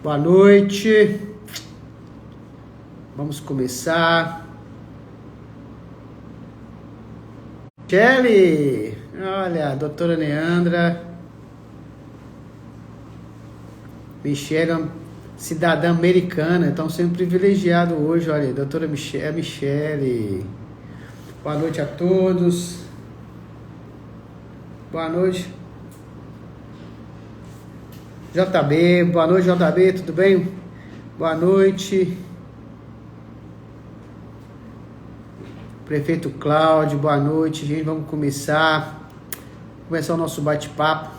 Boa noite. Vamos começar. Kelly, olha, doutora Neandra. Michelle, cidadã americana, então sendo privilegiado hoje, olha, doutora Michelle. Boa noite a todos. Boa noite. JB, boa noite JB, tudo bem? Boa noite. Prefeito Cláudio, boa noite, gente, vamos começar o nosso bate-papo.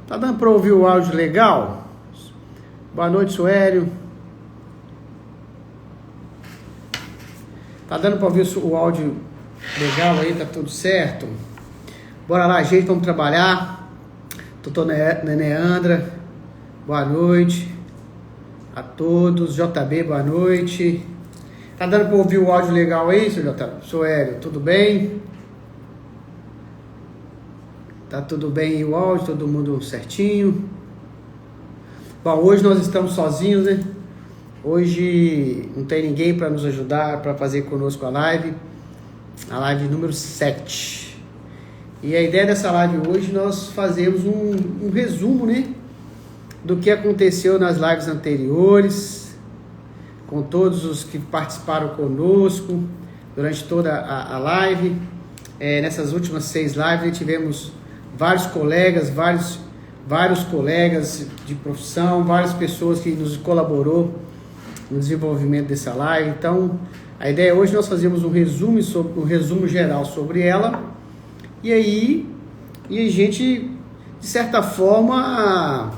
Tá dando para ouvir o áudio legal? Boa noite, Suélio. Tá dando para ouvir o áudio legal aí, tá tudo certo? Bora lá, gente, vamos trabalhar. Doutor Neandra, boa noite a todos. JB, boa noite. Tá dando para ouvir o áudio legal aí, seu Suélio? Tudo bem? Tá tudo bem aí o áudio? Todo mundo certinho? Bom, hoje nós estamos sozinhos, né? Hoje não tem ninguém para nos ajudar, para fazer conosco a live número 7. E a ideia dessa live hoje, nós fazemos um resumo, né, do que aconteceu nas lives anteriores, com todos os que participaram conosco durante toda a live. Nessas últimas 6 lives, tivemos vários colegas de profissão, várias pessoas que nos colaborou no desenvolvimento dessa live. Então, a ideia hoje nós fazemos um resumo geral sobre ela. E aí, a gente, de certa forma,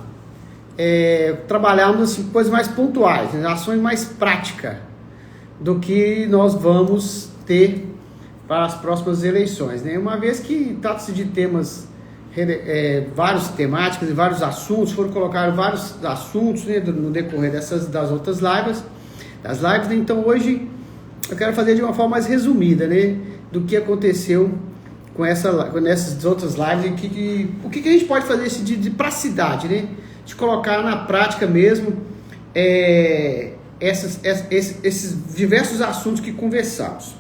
trabalharmos assim, coisas mais pontuais, né, ações mais práticas do que nós vamos ter para as próximas eleições, né? Uma vez que trata-se de temas, várias temáticas e vários assuntos, foram colocados vários assuntos, né, no decorrer das outras lives, né? Então hoje eu quero fazer de uma forma mais resumida, né, do que aconteceu com essas outras lives, o que a gente pode fazer de praticidade, né? De colocar na prática mesmo esses diversos assuntos que conversamos.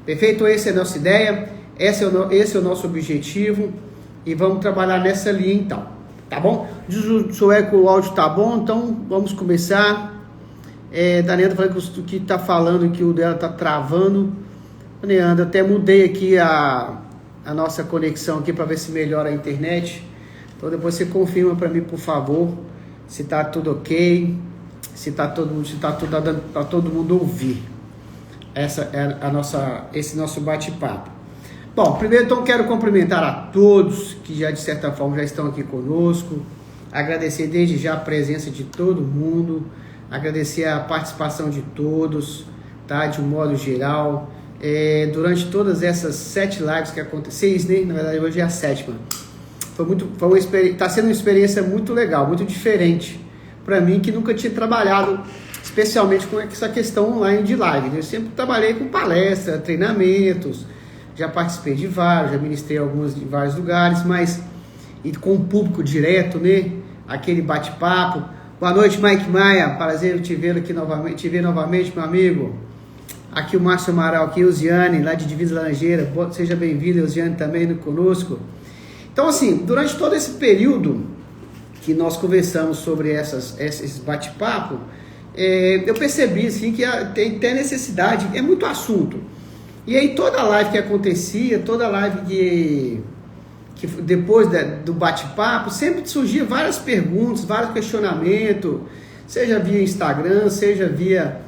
Perfeito? Essa é a nossa ideia, esse é o nosso objetivo e vamos trabalhar nessa linha então, tá bom? Diz o Sué que o áudio tá bom, então vamos começar. Daniela falando que tá falando que o dela tá travando. Neandro, até mudei aqui a nossa conexão aqui para ver se melhora a internet. Então depois você confirma para mim, por favor, se tá tudo ok, se tá dando para todo mundo ouvir. Essa é esse nosso bate-papo. Bom, primeiro então quero cumprimentar a todos que já de certa forma já estão aqui conosco, agradecer desde já a presença de todo mundo, agradecer a participação de todos, tá? De um modo geral. Durante todas essas 7 lives que aconteceram, 6, né? Na verdade hoje é a 7ª. Está sendo uma experiência muito legal, muito diferente para mim, que nunca tinha trabalhado especialmente com essa questão online de live, né? Eu sempre trabalhei com palestra, treinamentos, já participei de vários, já ministrei alguns em vários lugares, mas e com o público direto, né? Aquele bate-papo. Boa noite, Mike Maia, prazer te ver novamente, meu amigo. Aqui o Márcio Amaral, aqui Eusiane, lá de Divisa Laranjeira. Seja bem-vindo, Eusiane, também conosco. Então, assim, durante todo esse período que nós conversamos sobre esses bate-papo, eu percebi, assim, que tem necessidade, é muito assunto. E aí toda live que acontecia, toda live que depois do bate-papo, sempre surgia várias perguntas, vários questionamentos, seja via Instagram, seja via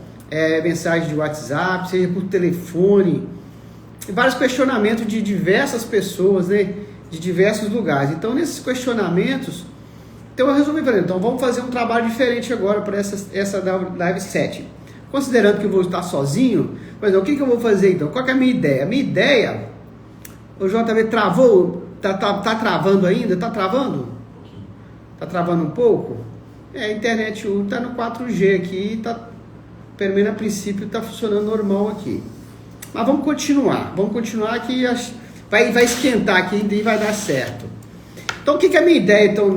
mensagem de WhatsApp, seja por telefone, vários questionamentos de diversas pessoas, né, de diversos lugares. Então, nesses questionamentos, então eu resolvi fazer, então vamos fazer um trabalho diferente agora para essa live 7. Considerando que eu vou estar sozinho, mas o que eu vou fazer então? Qual que é a minha ideia? A minha ideia, o JB travou, tá travando ainda? Tá travando? Tá travando um pouco? A internet está no 4G aqui, pelo menos a princípio está funcionando normal aqui. Mas vamos continuar que vai esquentar aqui e vai dar certo. Então, o que é a minha ideia então,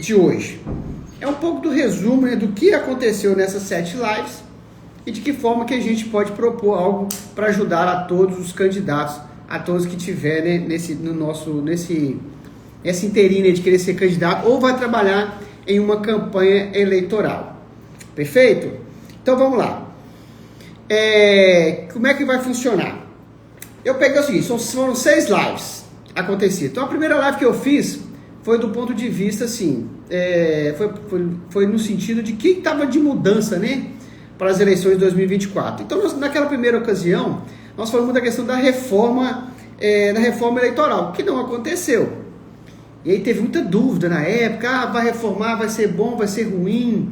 de hoje? É um pouco do resumo, né, do que aconteceu nessas 7 lives e de que forma que a gente pode propor algo para ajudar a todos os candidatos, a todos que tiverem essa inteirinha de querer ser candidato ou vai trabalhar em uma campanha eleitoral. Perfeito? Então vamos lá. Como é que vai funcionar? Eu peguei o seguinte, foram 6 lives acontecidas. Então a primeira live que eu fiz foi do ponto de vista assim, foi no sentido de que estava de mudança, né, para as eleições de 2024. Então naquela primeira ocasião, nós falamos da questão da reforma eleitoral, que não aconteceu. E aí teve muita dúvida na época, vai reformar, vai ser bom, vai ser ruim,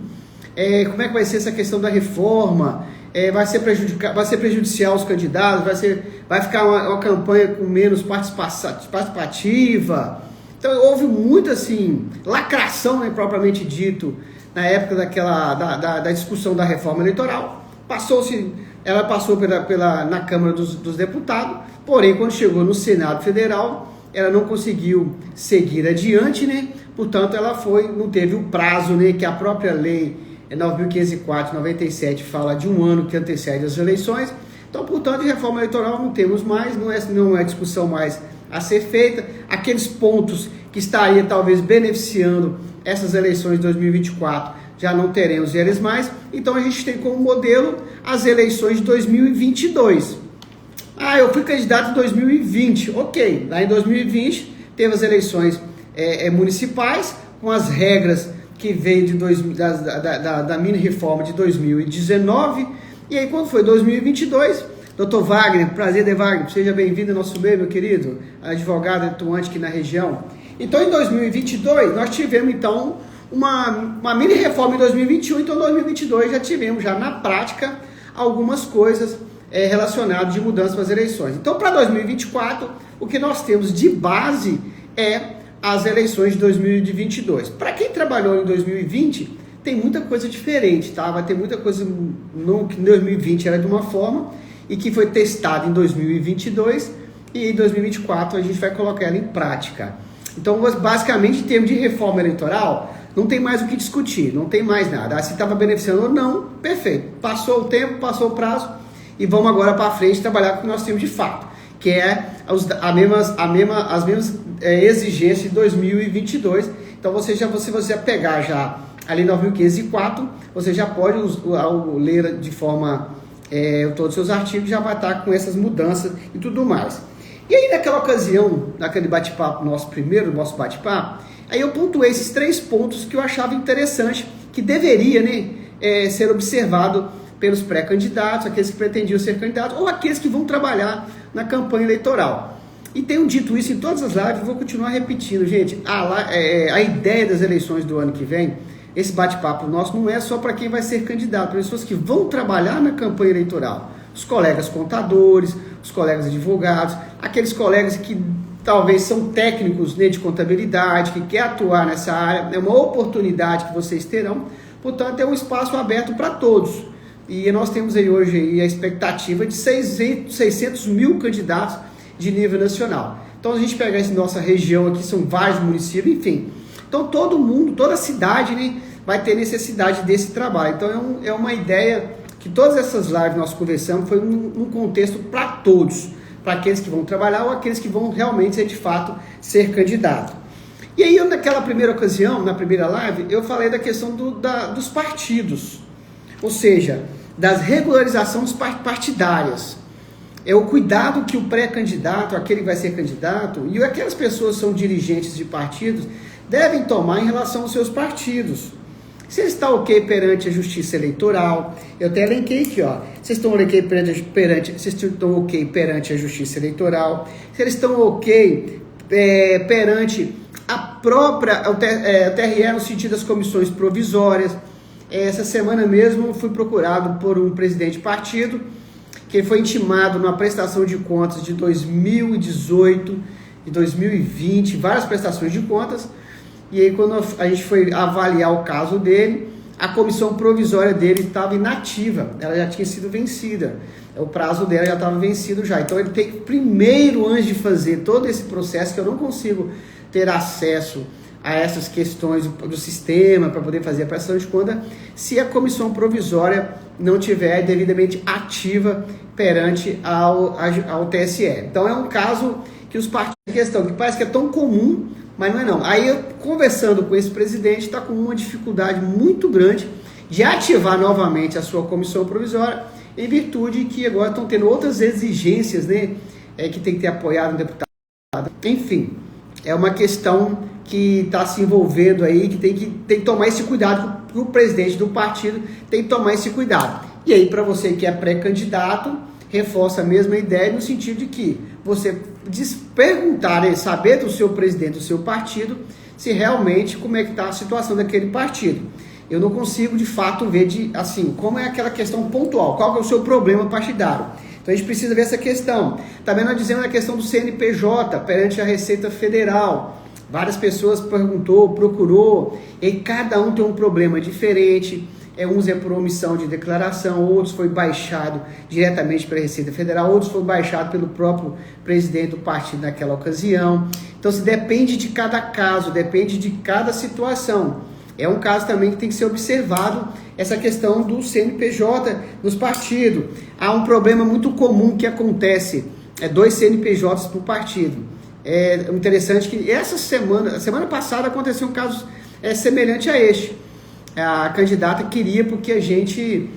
como é que vai ser essa questão da reforma, vai ser prejudicial aos candidatos, vai ficar uma campanha com menos participativa. Então houve muita assim, lacração, né, propriamente dito, na época da discussão da reforma eleitoral. Ela passou na Câmara dos Deputados, porém quando chegou no Senado Federal, ela não conseguiu seguir adiante, né? Portanto, não teve o prazo, né, que a própria lei 9.504/97 fala de um ano que antecede as eleições. Então, portanto, reforma eleitoral não temos mais, não é discussão mais a ser feita. Aqueles pontos que estariam talvez beneficiando essas eleições de 2024, já não teremos eles mais. Então, a gente tem como modelo as eleições de 2022. Eu fui candidato em 2020, ok. Lá em 2020 teve as eleições municipais, com as regras que veio da mini reforma de 2019. E aí quando foi 2022, Dr. Wagner, prazer de Wagner, seja bem-vindo ao nosso meio, meu querido, advogado atuante aqui na região. Então em 2022 nós tivemos então uma mini reforma em 2021, então em 2022 já tivemos na prática algumas coisas relacionado de mudança para as eleições. Então, para 2024, o que nós temos de base é as eleições de 2022. Para quem trabalhou em 2020, tem muita coisa diferente, tá? Vai ter muita coisa que em 2020 era de uma forma e que foi testada em 2022 e em 2024 a gente vai colocar ela em prática. Então, basicamente, em termos de reforma eleitoral, não tem mais o que discutir, não tem mais nada. Se estava beneficiando ou não, perfeito. Passou o tempo, passou o prazo, e vamos agora para frente trabalhar com o que nós temos de fato, que é as mesmas exigências de 2022. Então se você pegar já ali 9.504, você já pode ao ler de forma todos os seus artigos, já vai estar com essas mudanças e tudo mais. E aí naquela ocasião, naquele bate-papo nosso bate-papo, aí eu pontuei esses 3 pontos que eu achava interessante, que deveria, né, ser observado pelos pré-candidatos, aqueles que pretendiam ser candidatos, ou aqueles que vão trabalhar na campanha eleitoral. E tenho dito isso em todas as lives, vou continuar repetindo, gente. A ideia das eleições do ano que vem, esse bate-papo nosso, não é só para quem vai ser candidato, para pessoas que vão trabalhar na campanha eleitoral. Os colegas contadores, os colegas advogados, aqueles colegas que talvez são técnicos, né, de contabilidade, que querem atuar nessa área, é uma oportunidade que vocês terão. Portanto, é um espaço aberto para todos. E nós temos aí hoje a expectativa de 600 mil candidatos de nível nacional. Então a gente pega essa nossa região aqui, são vários municípios, enfim. Então todo mundo, toda a cidade, né, vai ter necessidade desse trabalho. Então é uma ideia que todas essas lives nós conversamos foi um contexto para todos, para aqueles que vão trabalhar ou aqueles que vão realmente de fato ser candidato. E aí naquela primeira ocasião, na primeira live, eu falei da questão dos partidos, ou seja, das regularizações partidárias. É o cuidado que o pré-candidato, aquele que vai ser candidato, e aquelas pessoas que são dirigentes de partidos, devem tomar em relação aos seus partidos. Se ele está ok perante a justiça eleitoral, eu até elenquei aqui, ó, vocês estão ok perante a justiça eleitoral, se eles estão ok perante a própria o TRE no sentido das comissões provisórias. Essa semana mesmo fui procurado por um presidente de partido que foi intimado numa prestação de contas de 2018 e 2020, várias prestações de contas, e aí quando a gente foi avaliar o caso dele, a comissão provisória dele estava inativa, ela já tinha sido vencida, o prazo dela já estava vencido já, então ele tem que primeiro, antes de fazer todo esse processo, que eu não consigo ter acesso a essas questões do sistema para poder fazer a prestação de conta se a comissão provisória não tiver devidamente ativa perante ao TSE. Então é um caso que os partidos em questão, que parece que é tão comum, mas não é não. Aí eu, conversando com esse presidente, está com uma dificuldade muito grande de ativar novamente a sua comissão provisória, em virtude que agora estão tendo outras exigências, né, que tem que ter apoiado um deputado. Enfim, é uma questão que está se envolvendo aí, que tem que tomar esse cuidado, que o presidente do partido tem que tomar esse cuidado. E aí, para você que é pré-candidato, reforça a mesma ideia, no sentido de que você perguntar, né, saber do seu presidente, do seu partido, se realmente como é que está a situação daquele partido. Eu não consigo, de fato, ver assim, como é aquela questão pontual, qual que é o seu problema partidário. Então a gente precisa ver essa questão. Também nós dizemos a questão do CNPJ perante a Receita Federal. Várias pessoas procurou, e cada um tem um problema diferente. Uns é por omissão de declaração, outros foi baixado diretamente pela Receita Federal, outros foi baixado pelo próprio presidente do partido naquela ocasião. Então, se depende de cada caso, depende de cada situação. É um caso também que tem que ser observado essa questão do CNPJ nos partidos. Há um problema muito comum que acontece, 2 CNPJs por partido. É interessante que semana passada aconteceu um caso semelhante a este. A candidata queria porque a gente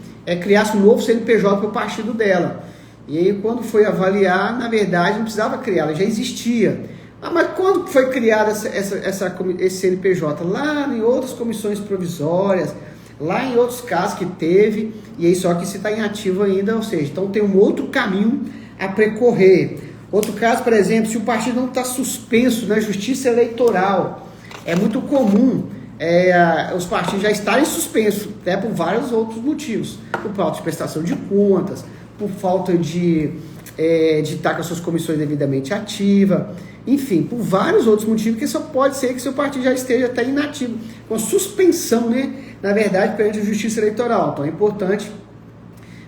criasse um novo CNPJ para o partido dela. E aí, quando foi avaliar, na verdade, não precisava criar, ela já existia. Mas quando foi criada esse CNPJ? Lá em outras comissões provisórias, lá em outros casos que teve, e aí só que se está em ativo ainda, ou seja, então tem um outro caminho a percorrer. Outro caso, por exemplo, se o partido não está suspenso na justiça eleitoral, é muito comum os partidos já estarem suspensos, até por vários outros motivos, por falta de prestação de contas, por falta de estar com as suas comissões devidamente ativas, enfim, por vários outros motivos, que só pode ser que seu partido já esteja até inativo, com suspensão, né, na verdade, perante a justiça eleitoral. Então é importante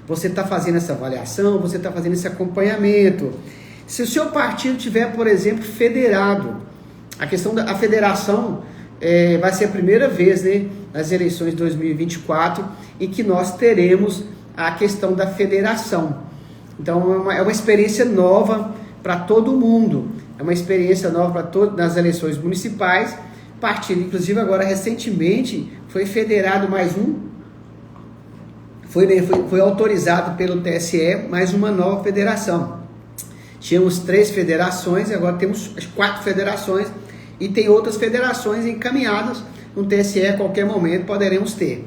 você estar fazendo essa avaliação, você estar fazendo esse acompanhamento. Se o seu partido tiver, por exemplo, federado, a questão da federação vai ser a primeira vez, né, nas eleições de 2024 em que nós teremos a questão da federação. Então é uma experiência nova para todo mundo, é uma experiência nova para todos nas eleições municipais. Partido, inclusive agora recentemente foi federado mais um, foi autorizado pelo TSE mais uma nova federação. Tínhamos 3 federações, agora temos as 4 federações, e tem outras federações encaminhadas no TSE, a qualquer momento poderemos ter.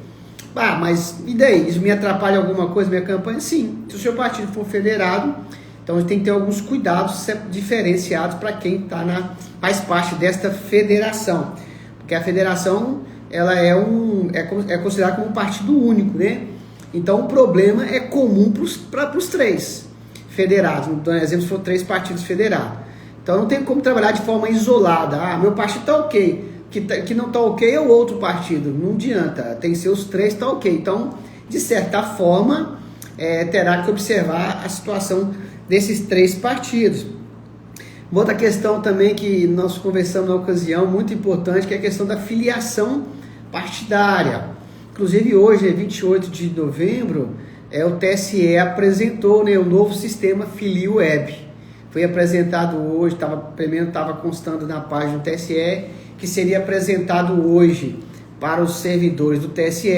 Mas e daí? Isso me atrapalha alguma coisa na minha campanha? Sim, se o seu partido for federado, então a gente tem que ter alguns cuidados diferenciados para quem faz parte desta federação. Porque a federação ela é considerada como um partido único, né? Então o problema é comum para os 3 federados. Então, por exemplo, se for 3 partidos federados. Então não tem como trabalhar de forma isolada. Meu partido está ok. Que não está ok é o outro partido. Não adianta. Tem que ser os 3 está ok. Então, de certa forma, terá que observar a situação desses 3 partidos. Uma outra questão também que nós conversamos na ocasião, muito importante, que é a questão da filiação partidária. Inclusive hoje, 28 de novembro, o TSE apresentou, né, o novo sistema FiliWeb. Foi apresentado hoje, estava constando na página do TSE, que seria apresentado hoje para os servidores do TSE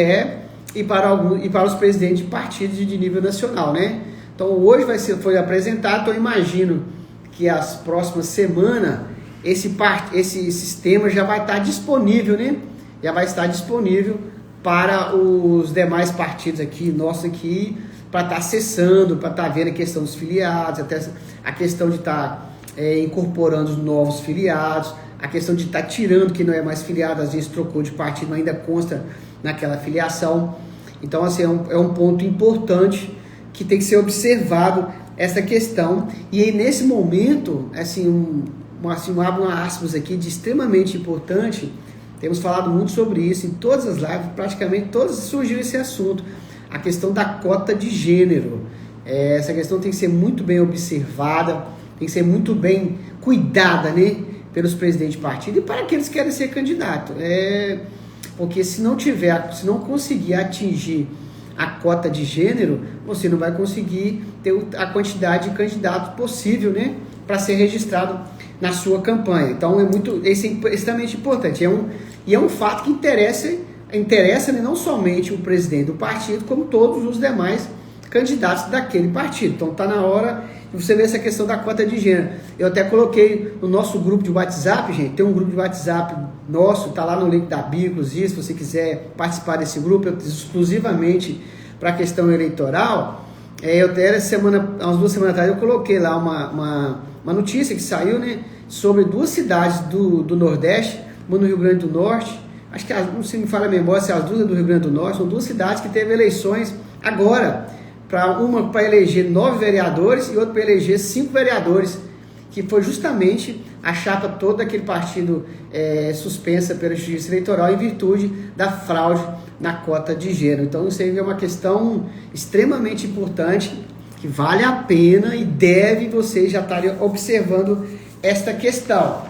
e para os presidentes de partidos de nível nacional, né? Então hoje foi apresentado, então eu imagino que as próximas semanas esse sistema já vai estar disponível, né? Já vai estar disponível para os demais partidos aqui, nossos aqui, para estar acessando, para estar vendo a questão dos filiados, até a questão de estar incorporando os novos filiados, a questão de estar tirando quem não é mais filiado, às vezes trocou de partido, mas ainda consta naquela filiação. Então, assim, é um ponto importante que tem que ser observado essa questão. E aí, nesse momento, assim, abro uma aspas aqui de extremamente importante, temos falado muito sobre isso em todas as lives, praticamente todas surgiu esse assunto, a questão da cota de gênero. Essa questão tem que ser muito bem observada, tem que ser muito bem cuidada, né? pelos presidentes de partido e para aqueles que querem ser candidato. Porque se não conseguir atingir a cota de gênero, você não vai conseguir ter a quantidade de candidatos possível, né, para ser registrado na sua campanha. Então esse é extremamente importante. É um fato que interessa, né, não somente o presidente do partido, como todos os demais candidatos daquele partido. Então está na hora de você ver essa questão da cota de gênero. Eu até coloquei no nosso grupo de WhatsApp, gente, tem um grupo de WhatsApp nosso, está lá no link da bio, inclusive, se você quiser participar desse grupo, exclusivamente para a questão eleitoral. Eu até umas 2 semanas atrás, eu coloquei lá uma notícia que saiu, né, sobre 2 cidades do Nordeste, uma no Rio Grande do Norte, acho que, não se me falha a memória, se as 2 do Rio Grande do Norte, são 2 cidades que teve eleições agora, uma para eleger 9 vereadores e outra para eleger 5 vereadores, que foi justamente a chapa toda daquele partido suspensa pela Justiça Eleitoral em virtude da fraude na cota de gênero. Então isso aí é uma questão extremamente importante, que vale a pena e deve vocês já estarem observando esta questão.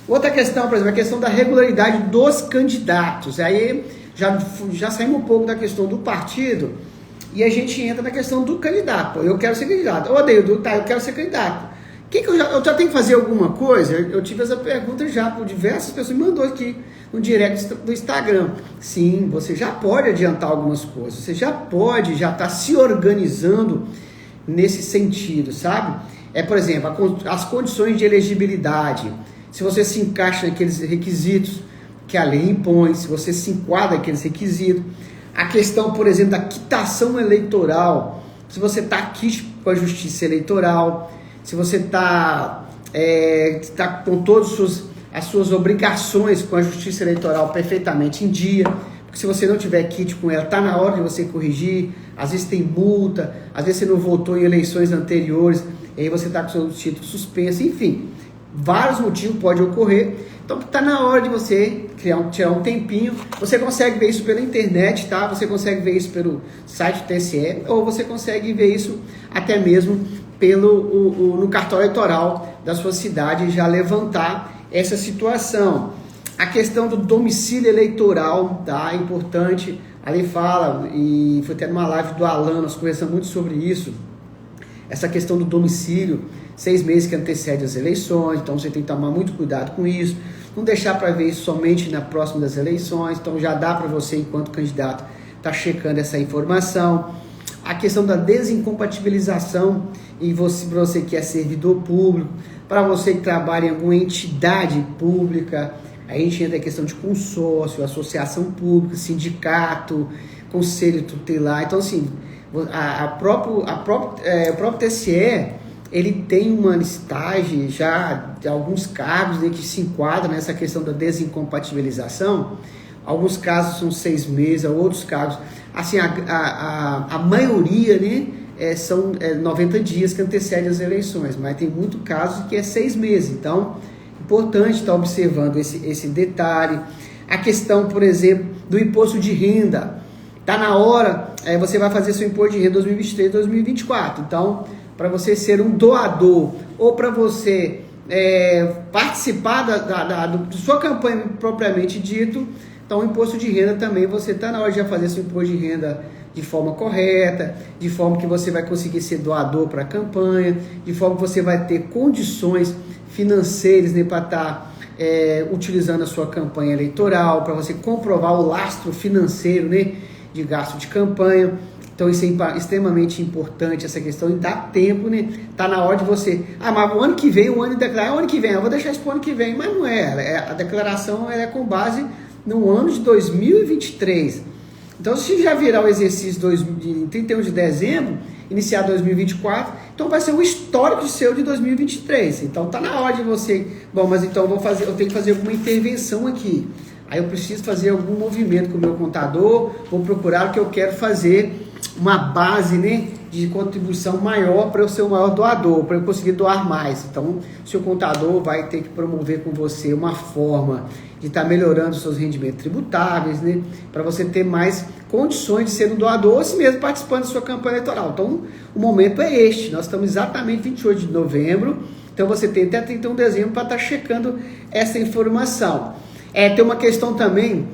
Outra questão, por exemplo, a questão da regularidade dos candidatos. Aí já saímos um pouco da questão do partido e a gente entra na questão do candidato. Pô, eu quero ser candidato. Eu quero ser candidato. Eu já tenho que fazer alguma coisa? Eu tive essa pergunta já por diversas pessoas, me mandou aqui no direct do Instagram. Sim, você já pode adiantar algumas coisas. Você já estar se organizando nesse sentido, sabe? Por exemplo, as condições de elegibilidade. Se você se encaixa naqueles requisitos que a lei impõe, se você se enquadra naqueles requisitos. A questão, por exemplo, da quitação eleitoral, se você está aqui com a justiça eleitoral, se você está com todas as suas obrigações com a justiça eleitoral perfeitamente em dia, porque se você não tiver kit com ela, está na hora de você corrigir, às vezes tem multa, às vezes você não votou em eleições anteriores, e aí você está com seu título suspenso, enfim, vários motivos podem ocorrer. Então está na hora de você tirar um tempinho. Você consegue ver isso pela internet, tá? Você consegue ver isso pelo site do TSE, ou você consegue ver isso até mesmo no cartório eleitoral da sua cidade, já levantar essa situação. A questão do domicílio eleitoral, tá? É importante. Ali fala, e foi até numa live do Alan, nós conversamos muito sobre isso, essa questão do domicílio, 6 meses que antecede as eleições, então você tem que tomar muito cuidado com isso, não deixar para ver isso somente na próxima das eleições, então já dá para você, enquanto candidato, estar checando essa informação. A questão da desincompatibilização, e para você que é servidor público, para você que trabalha em alguma entidade pública, aí a gente entra a questão de consórcio, associação pública, sindicato, conselho tutelar. Então, assim, o próprio TSE, ele tem uma listagem já de alguns cargos, né, que se enquadram nessa questão da desincompatibilização. Alguns casos são 6 meses, outros casos, assim, a maioria, né, são 90 dias que antecedem as eleições, mas tem muito caso que é 6 meses, então importante estar observando esse detalhe. A questão, por exemplo, do imposto de renda, está na hora, você vai fazer seu imposto de renda 2023, 2024, então para você ser um doador ou para você participar da sua campanha propriamente dito, então o imposto de renda também, você está na hora de já fazer seu imposto de renda de forma correta, de forma que você vai conseguir ser doador para a campanha, de forma que você vai ter condições financeiras, né, para estar utilizando a sua campanha eleitoral, para você comprovar o lastro financeiro, né, de gasto de campanha. Então isso é extremamente importante, essa questão, e dá tempo, né? Tá na hora de você, mas o ano que vem, o ano de declarar, o ano que vem, eu vou deixar isso para o ano que vem, mas não a declaração é com base no ano de 2023. Então se já virar o exercício de 31 de dezembro, iniciar 2024, então vai ser o histórico seu de 2023. Então tá na hora de você, mas então eu tenho que fazer alguma intervenção aqui. Aí eu preciso fazer algum movimento com o meu contador, vou procurar o que eu quero fazer, uma base, né, de contribuição maior para eu ser o maior doador, para eu conseguir doar mais. Então, o seu contador vai ter que promover com você uma forma de estar melhorando os seus rendimentos tributáveis, né, para você ter mais condições de ser um doador, ou se mesmo participando da sua campanha eleitoral. Então, o momento é este. Nós estamos exatamente 28 de novembro, Então você tem até 31 de dezembro para estar checando essa informação. Tem uma questão também,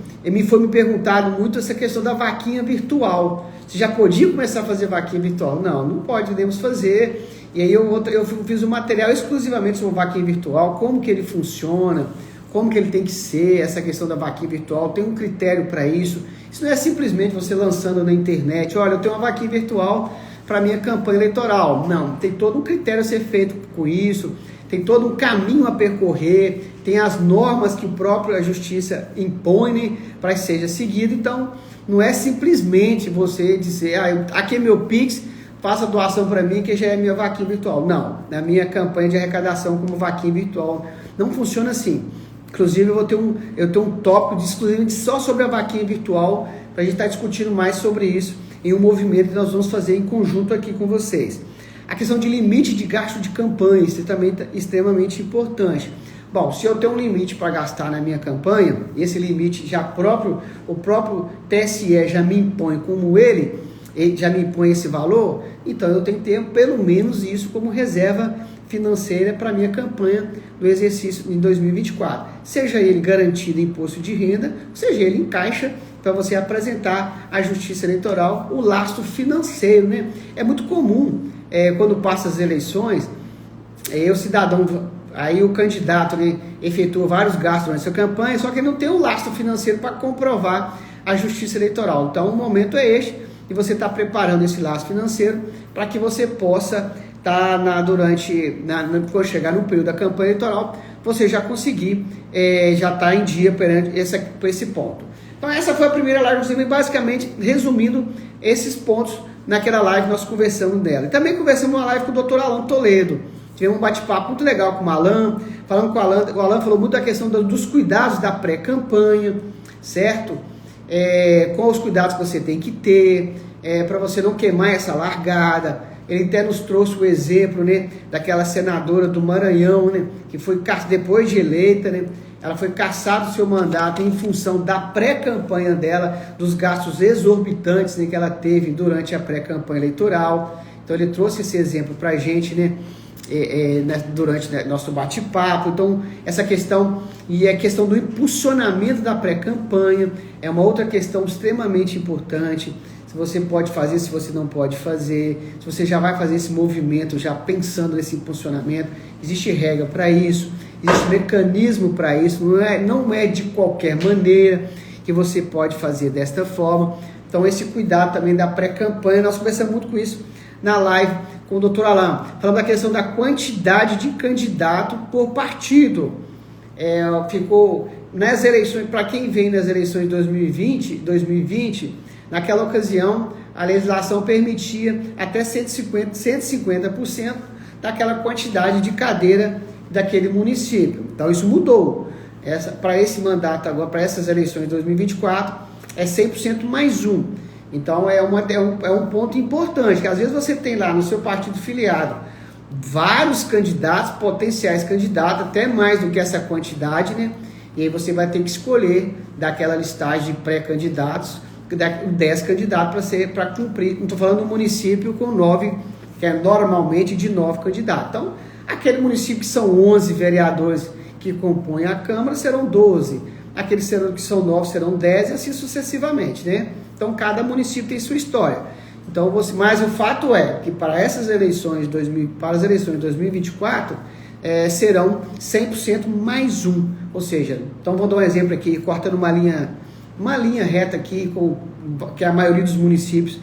foi me perguntado muito essa questão da vaquinha virtual. Você já podia começar a fazer vaquinha virtual? Não podemos fazer. E aí eu fiz um material exclusivamente sobre vaquinha virtual, como que ele funciona, como que ele tem que ser, essa questão da vaquinha virtual, tem um critério para isso. Isso não é simplesmente você lançando na internet, olha, eu tenho uma vaquinha virtual para minha campanha eleitoral. Não, tem todo um critério a ser feito com isso, tem todo um caminho a percorrer, tem as normas que a Justiça impõe para que seja seguido. Então, não é simplesmente você dizer, aqui é meu Pix, faça doação para mim que já é minha vaquinha virtual. Não, na minha campanha de arrecadação como vaquinha virtual, não funciona assim. Inclusive, eu tenho um tópico exclusivamente só sobre a vaquinha virtual, para a gente estar discutindo mais sobre isso em um movimento que nós vamos fazer em conjunto aqui com vocês. A questão de limite de gasto de campanha, isso também é extremamente importante. Bom, se eu tenho um limite para gastar na minha campanha, esse limite o próprio TSE já me impõe já me impõe esse valor, então eu tenho que ter pelo menos isso como reserva financeira para a minha campanha do exercício em 2024. Seja ele garantido em imposto de renda, seja ele em caixa, para você apresentar à Justiça Eleitoral o lastro financeiro, né? É muito comum, quando passa as eleições, o cidadão, aí o candidato efetua vários gastos durante a sua campanha, só que ele não tem um lastro financeiro para comprovar a Justiça Eleitoral. Então o momento é este, e você está preparando esse lastro financeiro para que você possa estar quando chegar no período da campanha eleitoral, você já conseguir, já estar em dia perante esse ponto. Então essa foi a primeira live, basicamente resumindo esses pontos naquela live nós conversamos dela. E também conversamos uma live com o Dr. Alan Toledo. Tivemos um bate-papo muito legal com o Alan, falando com o Alan falou muito da questão dos cuidados da pré-campanha, certo? Com os cuidados que você tem que ter, para você não queimar essa largada. Ele até nos trouxe o exemplo, né, daquela senadora do Maranhão, né, que foi, depois de eleita, né, ela foi cassada do seu mandato em função da pré-campanha dela, dos gastos exorbitantes, né, que ela teve durante a pré-campanha eleitoral. Então ele trouxe esse exemplo para a gente, né, durante nosso bate-papo. Então essa questão, e a questão do impulsionamento da pré-campanha, é uma outra questão extremamente importante. Se você pode fazer, se você não pode fazer, se você já vai fazer esse movimento, já pensando nesse impulsionamento, existe regra para isso, existe mecanismo para isso, não é de qualquer maneira que você pode fazer desta forma. Então esse cuidado também da pré-campanha, nós conversamos muito com isso na live com o Dr. Alan, falando da questão da quantidade de candidato por partido. Ficou nas eleições, para quem vem nas eleições de 2020, naquela ocasião, a legislação permitia até 150% daquela quantidade de cadeira daquele município. Então, isso mudou. Para esse mandato agora, para essas eleições de 2024, é 100% mais um. Então, é um ponto importante, que às vezes você tem lá no seu partido filiado vários candidatos, potenciais candidatos, até mais do que essa quantidade, né? E aí você vai ter que escolher daquela listagem de pré-candidatos 10 candidatos para cumprir. Não estou falando do município com 9, que é normalmente de 9 candidatos. Então, aquele município que são 11 vereadores que compõem a Câmara serão 12. Aqueles que são 9 serão 10 e assim sucessivamente, né? Então, cada município tem sua história. Então, mas o fato é que para essas eleições, para as eleições de 2024, serão 100% mais um. Ou seja, então vou dar um exemplo aqui, cortando uma linha reta aqui, que a maioria dos municípios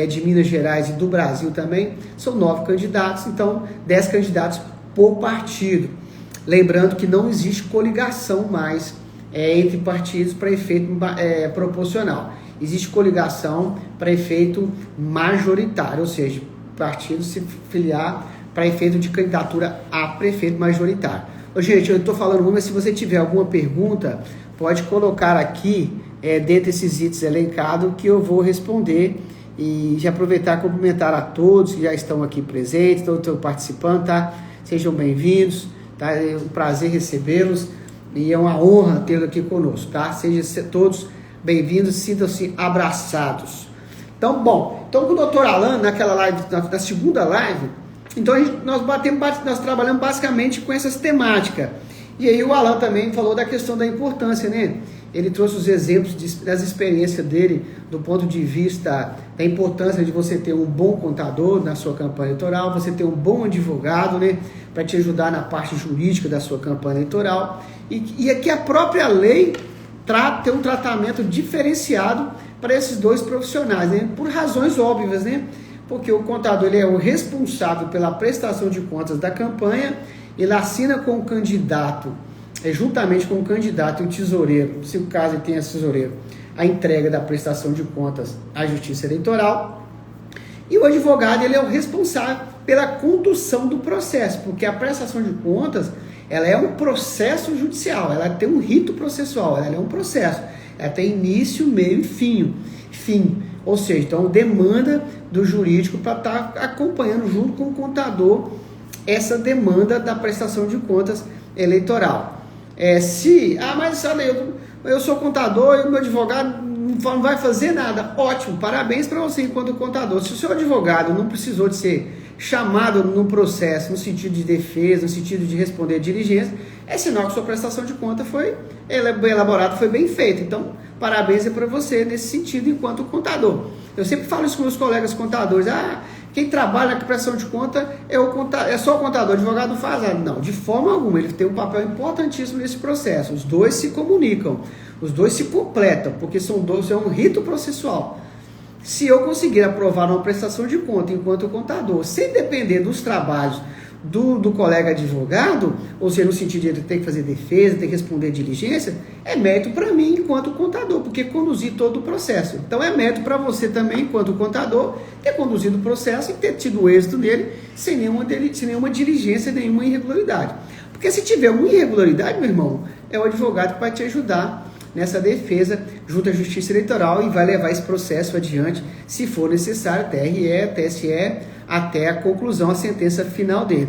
de Minas Gerais e do Brasil também, são 9 candidatos, então 10 candidatos por partido. Lembrando que não existe coligação mais entre partidos para efeito proporcional. Existe coligação para efeito majoritário, ou seja, partido se filiar para efeito de candidatura a prefeito majoritário. Gente, eu estou falando uma, mas se você tiver alguma pergunta, pode colocar aqui dentro desses itens elencados que eu vou responder, e já aproveitar e cumprimentar a todos que já estão aqui presentes, todos estão participando, tá? Sejam bem-vindos, tá? É um prazer recebê-los e é uma honra tê-los aqui conosco, tá? Sejam todos bem-vindos, sintam-se abraçados. Então, com o Dr. Alan, naquela live, na segunda live, Então nós trabalhamos basicamente com essas temáticas. E aí o Alan também falou da questão da importância, né? Ele trouxe os exemplos das experiências dele do ponto de vista da importância de você ter um bom contador na sua campanha eleitoral, você ter um bom advogado, né, para te ajudar na parte jurídica da sua campanha eleitoral. E aqui a própria lei tem um tratamento diferenciado para esses dois profissionais, né? Por razões óbvias, né? Porque o contador ele é o responsável pela prestação de contas da campanha, ele assina com o candidato, juntamente com o candidato e o tesoureiro, se o caso ele tenha tesoureiro, a entrega da prestação de contas à Justiça Eleitoral. E o advogado ele é o responsável pela condução do processo, porque a prestação de contas ela é um processo judicial, ela tem um rito processual, ela é um processo, ela tem início, meio e fim. Ou seja, então demanda do jurídico para estar acompanhando junto com o contador essa demanda da prestação de contas eleitoral. Mas olha, eu sou contador e o meu advogado não vai fazer nada. Ótimo, parabéns para você enquanto contador. Se o seu advogado não precisou de ser chamado no processo, no sentido de defesa, no sentido de responder a diligência, é sinal que sua prestação de conta foi bem elaborada, foi bem feita. Então, parabéns para você nesse sentido enquanto contador. Eu sempre falo isso com meus colegas contadores. Quem trabalha na prestação de conta é só o contador, o advogado não faz nada. Não, de forma alguma, ele tem um papel importantíssimo nesse processo. Os dois se comunicam, os dois se completam, porque é um rito processual. Se eu conseguir aprovar uma prestação de conta enquanto contador, sem depender dos trabalhos do colega advogado, ou seja, no sentido de ele ter que fazer defesa, ter que responder diligência, é mérito para mim enquanto contador, porque conduzi todo o processo. Então é mérito para você também enquanto contador ter conduzido o processo e ter tido êxito nele sem nenhuma diligência, nenhuma irregularidade. Porque se tiver uma irregularidade, meu irmão, é o advogado que vai te ajudar nessa defesa junto à Justiça Eleitoral e vai levar esse processo adiante, se for necessário, TRE, TSE, até a conclusão, a sentença final dele.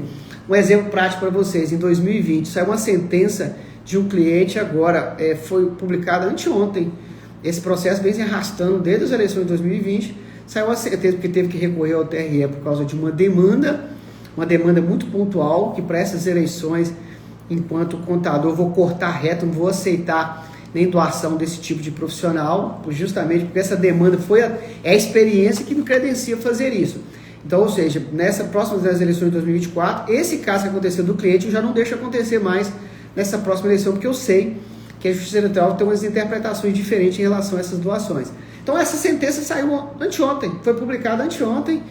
Um exemplo prático para vocês, em 2020, saiu uma sentença de um cliente agora, foi publicada anteontem, esse processo vem se arrastando desde as eleições de 2020, saiu uma sentença porque teve que recorrer ao TRE por causa de uma demanda muito pontual, que para essas eleições, enquanto contador, vou cortar reto, não vou aceitar nem doação desse tipo de profissional, justamente porque essa demanda é a experiência que me credencia a fazer isso. Então, ou seja, nessa próxima das eleições de 2024, esse caso que aconteceu do cliente eu já não deixo acontecer mais nessa próxima eleição, porque eu sei que a Justiça Eleitoral tem umas interpretações diferentes em relação a essas doações. Então, essa sentença saiu anteontem, foi publicada anteontem,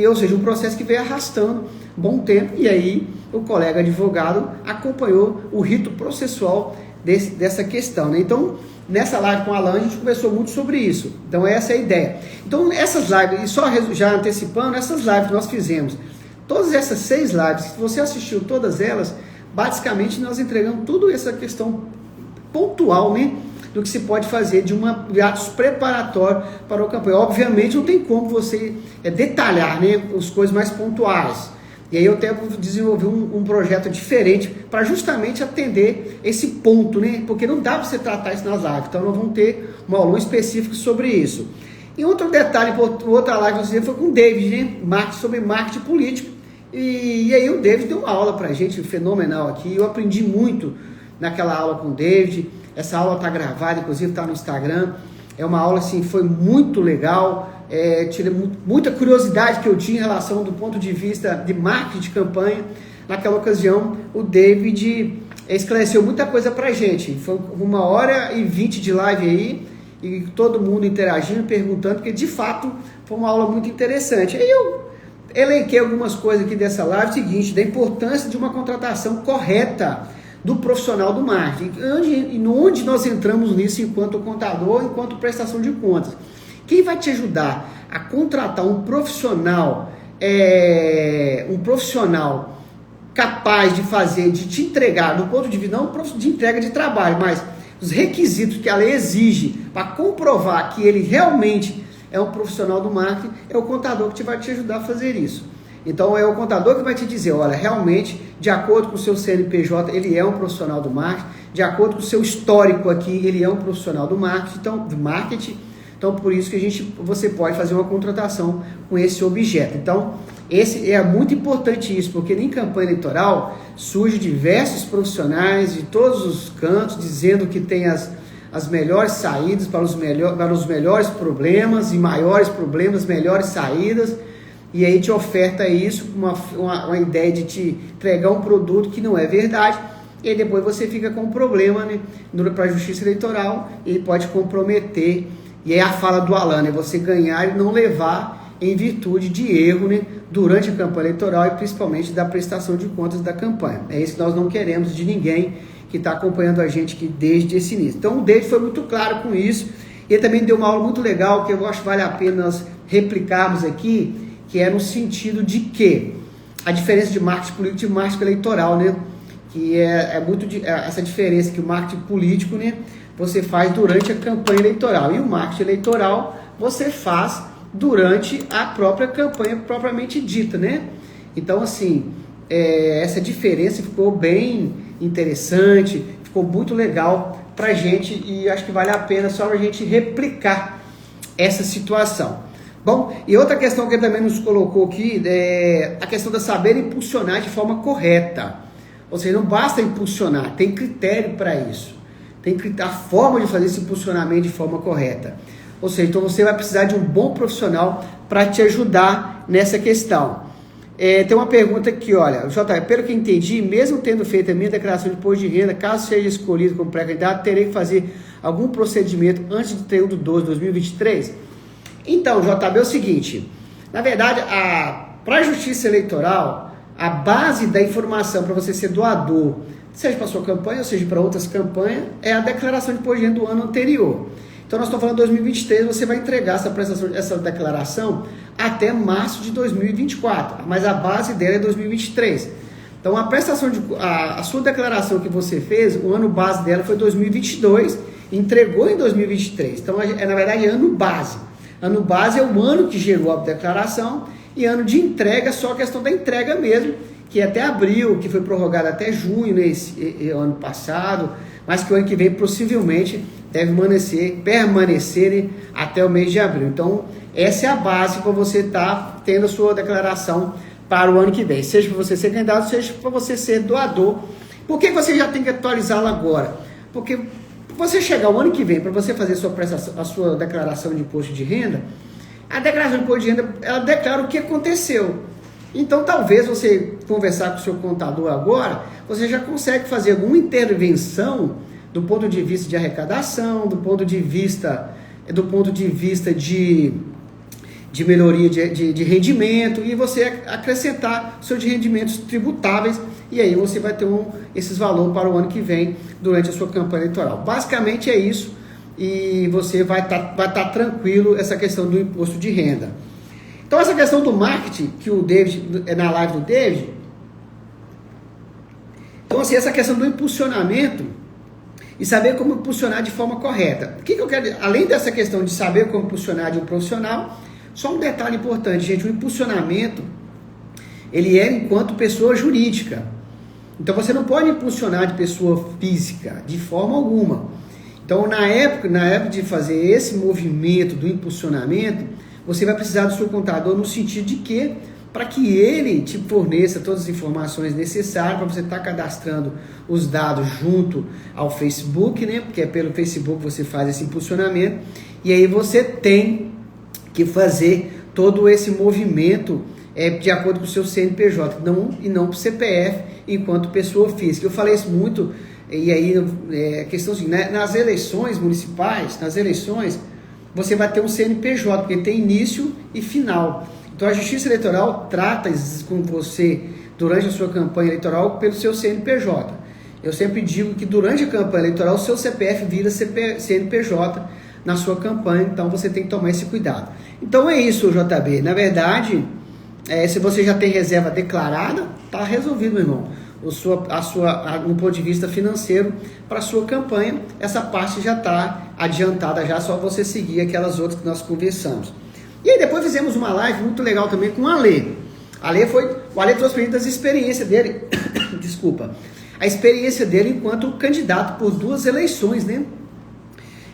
ou seja, um processo que veio arrastando bom tempo, e aí o colega advogado acompanhou o rito processual dessa questão, né? Então, nessa live com o Alan, a gente conversou muito sobre isso. Então, essa é a ideia. Então, essas lives, e só já antecipando, essas lives que nós fizemos, todas essas 6 lives, se você assistiu todas elas, basicamente nós entregamos tudo essa questão pontual, né? Do que se pode fazer de atos preparatórios para o campanha. Obviamente, não tem como você detalhar, né, as coisas mais pontuais. E aí eu até desenvolvi um projeto diferente para justamente atender esse ponto, né? Porque não dá para você tratar isso nas lives. Então nós vamos ter um aulão específico sobre isso. E outro detalhe, outra live que você foi com o David, né? Sobre marketing político. E aí o David deu uma aula para a gente fenomenal aqui. Eu aprendi muito naquela aula com o David. Essa aula está gravada, inclusive está no Instagram. É uma aula assim, foi muito legal. Tirei muita curiosidade que eu tinha em relação do ponto de vista de marketing de campanha. Naquela ocasião, o David esclareceu muita coisa pra gente. Foi 1h20 de live aí, e todo mundo interagindo, perguntando, porque de fato foi uma aula muito interessante. Aí eu elenquei algumas coisas aqui dessa live, seguinte, da importância de uma contratação correta do profissional do marketing. Onde nós entramos nisso enquanto contador, enquanto prestação de contas. Quem vai te ajudar a contratar um profissional capaz de te entregar, do ponto de vista, não de entrega de trabalho, mas os requisitos que a lei exige para comprovar que ele realmente é um profissional do marketing, é o contador que vai te ajudar a fazer isso. Então é o contador que vai te dizer, olha, realmente, de acordo com o seu CNPJ, ele é um profissional do marketing, de acordo com o seu histórico aqui, ele é um profissional do marketing. Então, por isso que você pode fazer uma contratação com esse objeto. Então, Esse é muito importante isso, porque em campanha eleitoral surge diversos profissionais de todos os cantos dizendo que tem as melhores saídas para os melhores problemas e maiores problemas, melhores saídas, e aí te oferta isso, uma ideia de te entregar um produto que não é verdade, e aí depois você fica com um problema, né, para a justiça eleitoral, e pode comprometer. E aí a fala do Alan, né, você ganhar e não levar em virtude de erro, né, durante a campanha eleitoral e principalmente da prestação de contas da campanha. É isso que nós não queremos de ninguém que está acompanhando a gente aqui desde esse início. Então o David foi muito claro com isso, e ele também deu uma aula muito legal, que eu acho que vale a pena nós replicarmos aqui, que é no sentido de que a diferença de marketing político e marketing eleitoral, né? Que essa diferença que o marketing político, né, você faz durante a campanha eleitoral, e o marketing eleitoral você faz durante a própria campanha propriamente dita, né? Então, assim, essa diferença ficou bem interessante, ficou muito legal pra gente, e acho que vale a pena só a gente replicar essa situação. Bom, e outra questão que ele também nos colocou aqui é a questão da saber impulsionar de forma correta. Ou seja, não basta impulsionar, tem critério para isso. Tem a forma de fazer esse impulsionamento de forma correta. Ou seja, então você vai precisar de um bom profissional para te ajudar nessa questão. Tem uma pergunta aqui, olha, J, pelo que entendi, mesmo tendo feito a minha declaração de imposto de renda, caso seja escolhido como pré-candidato, terei que fazer algum procedimento antes de 31 de 12 de 2023? Então, JB, é o seguinte, na verdade, para a Justiça Eleitoral, a base da informação para você ser doador, seja para sua campanha ou seja para outras campanhas, é a declaração de imposto de renda do ano anterior. Então nós estamos falando de 2023, você vai entregar essa declaração até março de 2024, mas a base dela é 2023. Então a sua declaração que você fez, o ano base dela foi 2022, entregou em 2023. Então na verdade é ano base. Ano base é o ano que gerou a declaração, e ano de entrega, só a questão da entrega mesmo, que é até abril, que foi prorrogado até junho nesse ano passado, mas que o ano que vem possivelmente deve permanecer até o mês de abril. Então, essa é a base para você estar tendo a sua declaração para o ano que vem, seja para você ser candidato, seja para você ser doador. Por que você já tem que atualizá-la agora? Porque você chegar o ano que vem para você fazer a sua declaração de imposto de renda, a declaração de imposto de renda, ela declara o que aconteceu. Então, talvez você conversar com o seu contador agora, você já consegue fazer alguma intervenção do ponto de vista de arrecadação, do ponto de vista de melhoria de rendimento, e você acrescentar seus rendimentos tributáveis, e aí você vai ter esses valores para o ano que vem, durante a sua campanha eleitoral. Basicamente é isso. E você vai estar tranquilo essa questão do imposto de renda. Então essa questão do marketing, que o David, na live do David, então assim, essa questão do impulsionamento e saber como impulsionar de forma correta. O que eu quero, além dessa questão de saber como impulsionar de um profissional, só um detalhe importante, gente, o impulsionamento, ele é enquanto pessoa jurídica. Então você não pode impulsionar de pessoa física, de forma alguma. Então, na época de fazer esse movimento do impulsionamento, você vai precisar do seu contador no sentido de que, para que ele te forneça todas as informações necessárias para você estar cadastrando os dados junto ao Facebook, né? Porque é pelo Facebook que você faz esse impulsionamento, e aí você tem que fazer todo esse movimento de acordo com o seu CNPJ, e não para o CPF enquanto pessoa física. Eu falei isso muito. E aí, questão assim, né? Nas eleições municipais, você vai ter um CNPJ, porque tem início e final. Então a Justiça Eleitoral trata com você, durante a sua campanha eleitoral, pelo seu CNPJ. Eu sempre digo que durante a campanha eleitoral, o seu CPF vira CNPJ na sua campanha, então você tem que tomar esse cuidado. Então é isso, JB. Na verdade, se você já tem reserva declarada, está resolvido, meu irmão. No ponto de vista financeiro, para a sua campanha, essa parte já está adiantada, já só você seguir aquelas outras que nós conversamos. E aí depois fizemos uma live muito legal também com o Ale. O Ale trouxe para a gente as experiências dele, desculpa, a experiência dele enquanto candidato por 2 eleições, né?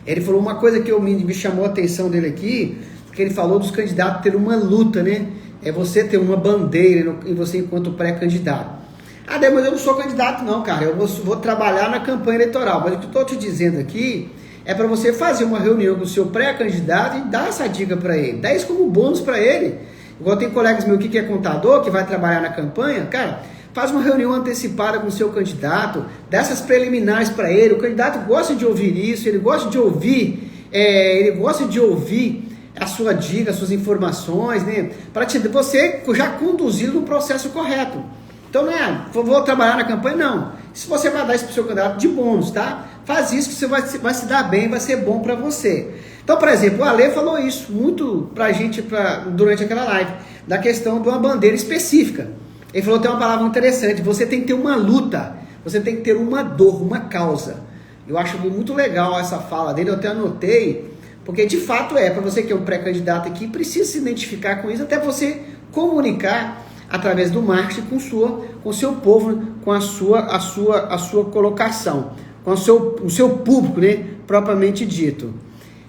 Ele falou uma coisa que me chamou a atenção dele aqui, que ele falou dos candidatos ter uma luta, né? é você ter uma bandeira em você enquanto pré-candidato. Ah, mas eu não sou candidato não, cara, eu vou trabalhar na campanha eleitoral, mas o que eu estou te dizendo aqui é para você fazer uma reunião com o seu pré-candidato e dar essa dica para ele, dá isso como bônus para ele. Igual tem colegas meus que é contador, que vai trabalhar na campanha, cara, faz uma reunião antecipada com o seu candidato, dá essas preliminares para ele, o candidato gosta de ouvir isso, ele gosta de ouvir a sua dica, as suas informações, né? Para você já conduzi-lo no processo correto. Então não é, vou trabalhar na campanha, não. Se você vai dar isso para o seu candidato de bônus, tá? Faz isso que você vai se dar bem, vai ser bom para você. Então, por exemplo, o Ale falou isso muito pra gente durante aquela live, da questão de uma bandeira específica. Ele falou, tem uma palavra interessante, você tem que ter uma luta, você tem que ter uma dor, uma causa. Eu acho muito legal essa fala dele, eu até anotei, porque de fato para você que é um pré-candidato aqui, precisa se identificar com isso, até você comunicar através do marketing com o seu povo, com a sua colocação, com o seu público, né, propriamente dito.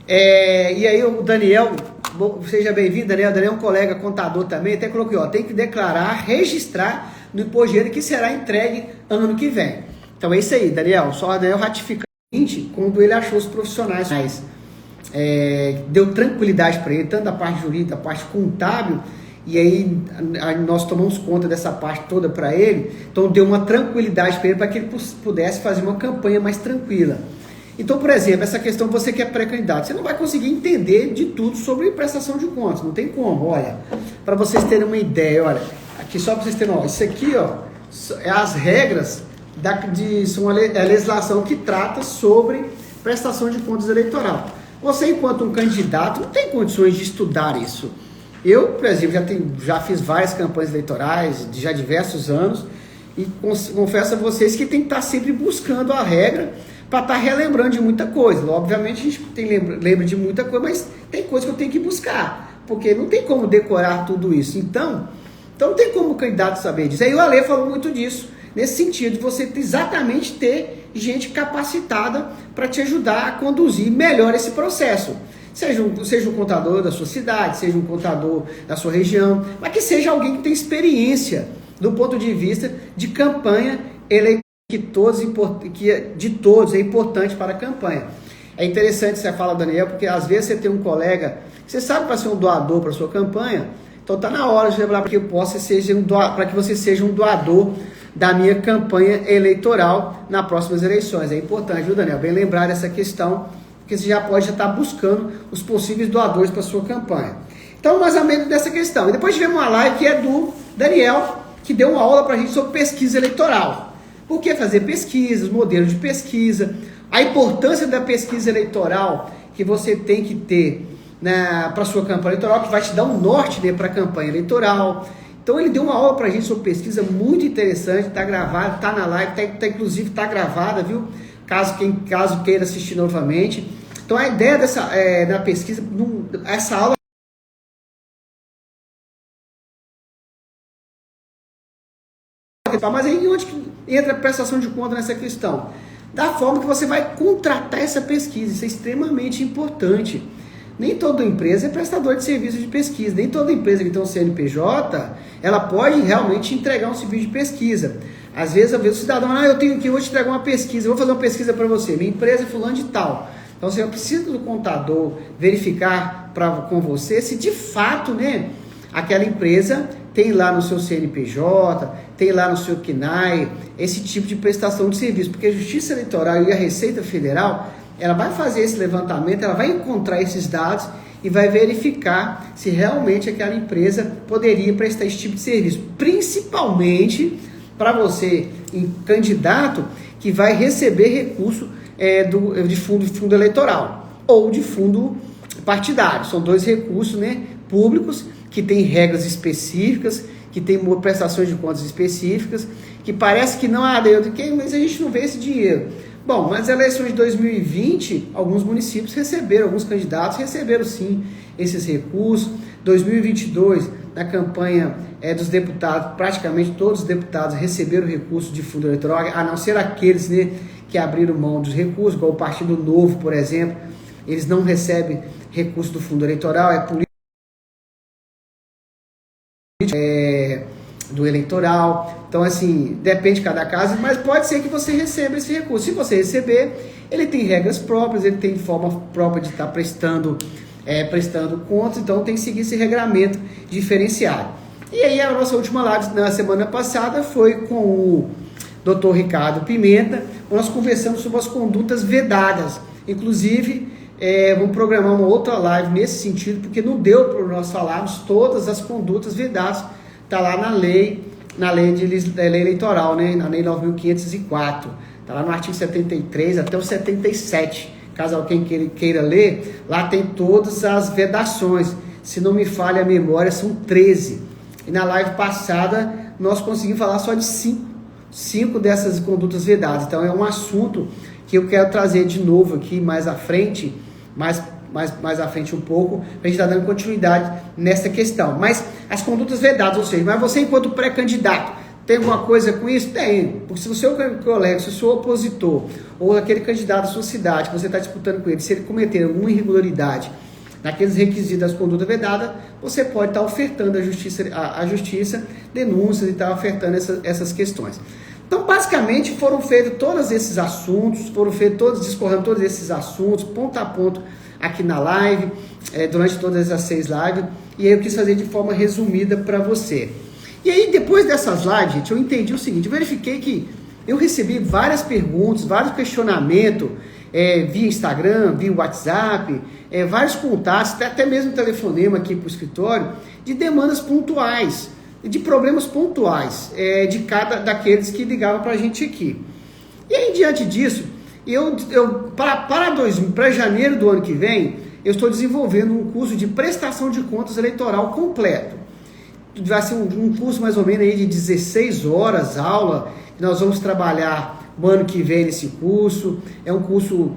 E aí o Daniel, seja bem-vindo, Daniel. Daniel é um colega contador também, até coloquei, tem que declarar, registrar no imposto de renda que será entregue ano que vem. Então é isso aí, Daniel. Só o Daniel ratificando quando ele achou os profissionais deu tranquilidade para ele, tanto da parte jurídica, da parte contábil, e aí nós tomamos conta dessa parte toda para ele, então deu uma tranquilidade para ele, para que ele pudesse fazer uma campanha mais tranquila. Então, por exemplo, essa questão, você que é pré-candidato, você não vai conseguir entender de tudo sobre prestação de contas, não tem como. Olha, para vocês terem uma ideia, olha, aqui só para vocês terem, isso aqui, é as regras são a legislação que trata sobre prestação de contas eleitoral. Você, enquanto um candidato, não tem condições de estudar isso. Eu, por exemplo, já fiz várias campanhas eleitorais, já há diversos anos, e confesso a vocês que tem que estar sempre buscando a regra para estar relembrando de muita coisa. Obviamente a gente lembra de muita coisa, mas tem coisa que eu tenho que buscar, porque não tem como decorar tudo isso. Então não tem como o candidato saber disso. Aí o Ale falou muito disso, nesse sentido, de você exatamente ter gente capacitada para te ajudar a conduzir melhor esse processo. Seja um contador da sua cidade, seja um contador da sua região, mas que seja alguém que tem experiência do ponto de vista de campanha eleitoral, que de todos é importante para a campanha. É interessante você fala, Daniel, porque às vezes você tem um colega que você sabe para ser um doador para a sua campanha, então está na hora de lembrar para que você seja um doador da minha campanha eleitoral nas próximas eleições. É importante, viu, Daniel? Bem lembrar dessa questão, porque você já pode estar buscando os possíveis doadores para a sua campanha. Então, mais ou menos dessa questão. E depois tivemos uma live que é do Daniel, que deu uma aula para a gente sobre pesquisa eleitoral. Por que fazer pesquisas, modelos de pesquisa, a importância da pesquisa eleitoral que você tem que ter para a sua campanha eleitoral, que vai te dar um norte, né, para a campanha eleitoral. Então ele deu uma aula para a gente sobre pesquisa muito interessante, está gravado, está na live, inclusive está gravada, viu? Caso queira assistir novamente. Então a ideia da pesquisa, essa aula, mas aí onde que entra a prestação de conta nessa questão? Da forma que você vai contratar essa pesquisa, isso é extremamente importante. Nem toda empresa é prestador de serviço de pesquisa, nem toda empresa que tem um CNPJ, ela pode realmente entregar um serviço de pesquisa. Às vezes o cidadão, eu tenho que hoje entregar uma pesquisa, eu vou fazer uma pesquisa para você, minha empresa é fulano de tal. Então você precisa do contador verificar com você se de fato, né, aquela empresa tem lá no seu CNPJ, tem lá no seu CNAE, esse tipo de prestação de serviço, porque a Justiça Eleitoral e a Receita Federal, ela vai fazer esse levantamento, ela vai encontrar esses dados e vai verificar se realmente aquela empresa poderia prestar esse tipo de serviço, principalmente para você, candidato, que vai receber recurso de fundo eleitoral ou de fundo partidário. São dois recursos, né, públicos, que tem regras específicas, que tem prestações de contas específicas, que parece que não há, mas a gente não vê esse dinheiro. Bom, nas eleições de 2020, alguns municípios receberam, alguns candidatos receberam sim esses recursos. 2022, na campanha dos deputados, praticamente todos os deputados receberam recursos de fundo eleitoral, a não ser aqueles, né, que abriram mão dos recursos, igual o Partido Novo, por exemplo, eles não recebem recurso do fundo eleitoral, é político. do eleitoral. Então, assim, depende de cada caso, mas pode ser que você receba esse recurso. Se você receber, ele tem regras próprias, ele tem forma própria de estar prestando contas, então tem que seguir esse regramento diferenciado. E aí a nossa última live na semana passada foi com o Dr. Ricardo Pimenta, nós conversamos sobre as condutas vedadas. Inclusive, vamos programar uma outra live nesse sentido, porque não deu para nós falarmos todas as condutas vedadas. Está lá na lei eleitoral, né? Na lei 9.504. Está lá no artigo 73 até o 77. Caso alguém queira ler, lá tem todas as vedações. Se não me falha a memória, são 13. E na live passada, nós conseguimos falar só de 5 dessas condutas vedadas. Então é um assunto que eu quero trazer de novo aqui mais à frente, mais à frente um pouco, para a gente estar dando continuidade nessa questão. Mas as condutas vedadas, ou seja, mas você enquanto pré-candidato, tem alguma coisa com isso? Tem, porque se o seu colega, se o seu opositor, ou aquele candidato da sua cidade, que você está disputando com ele, se ele cometer alguma irregularidade naqueles requisitos das condutas vedadas, você pode estar ofertando à justiça denúncias e estar ofertando essas questões. Então, basicamente, foram feitos todos esses assuntos, discorrendo todos esses assuntos, ponto a ponto, aqui na live, durante todas essas 6 lives, e aí eu quis fazer de forma resumida para você. E aí, depois dessas lives, gente, eu entendi o seguinte, eu verifiquei que eu recebi várias perguntas, vários questionamentos, via Instagram, via WhatsApp, vários contatos, até mesmo telefonema aqui para o escritório, de demandas pontuais, de problemas pontuais, de cada daqueles que ligavam para a gente aqui. E aí, diante disso, para janeiro do ano que vem, eu estou desenvolvendo um curso de prestação de contas eleitoral completo. Vai ser um curso mais ou menos aí de 16 horas aula, que nós vamos trabalhar o ano que vem nesse curso. É um curso,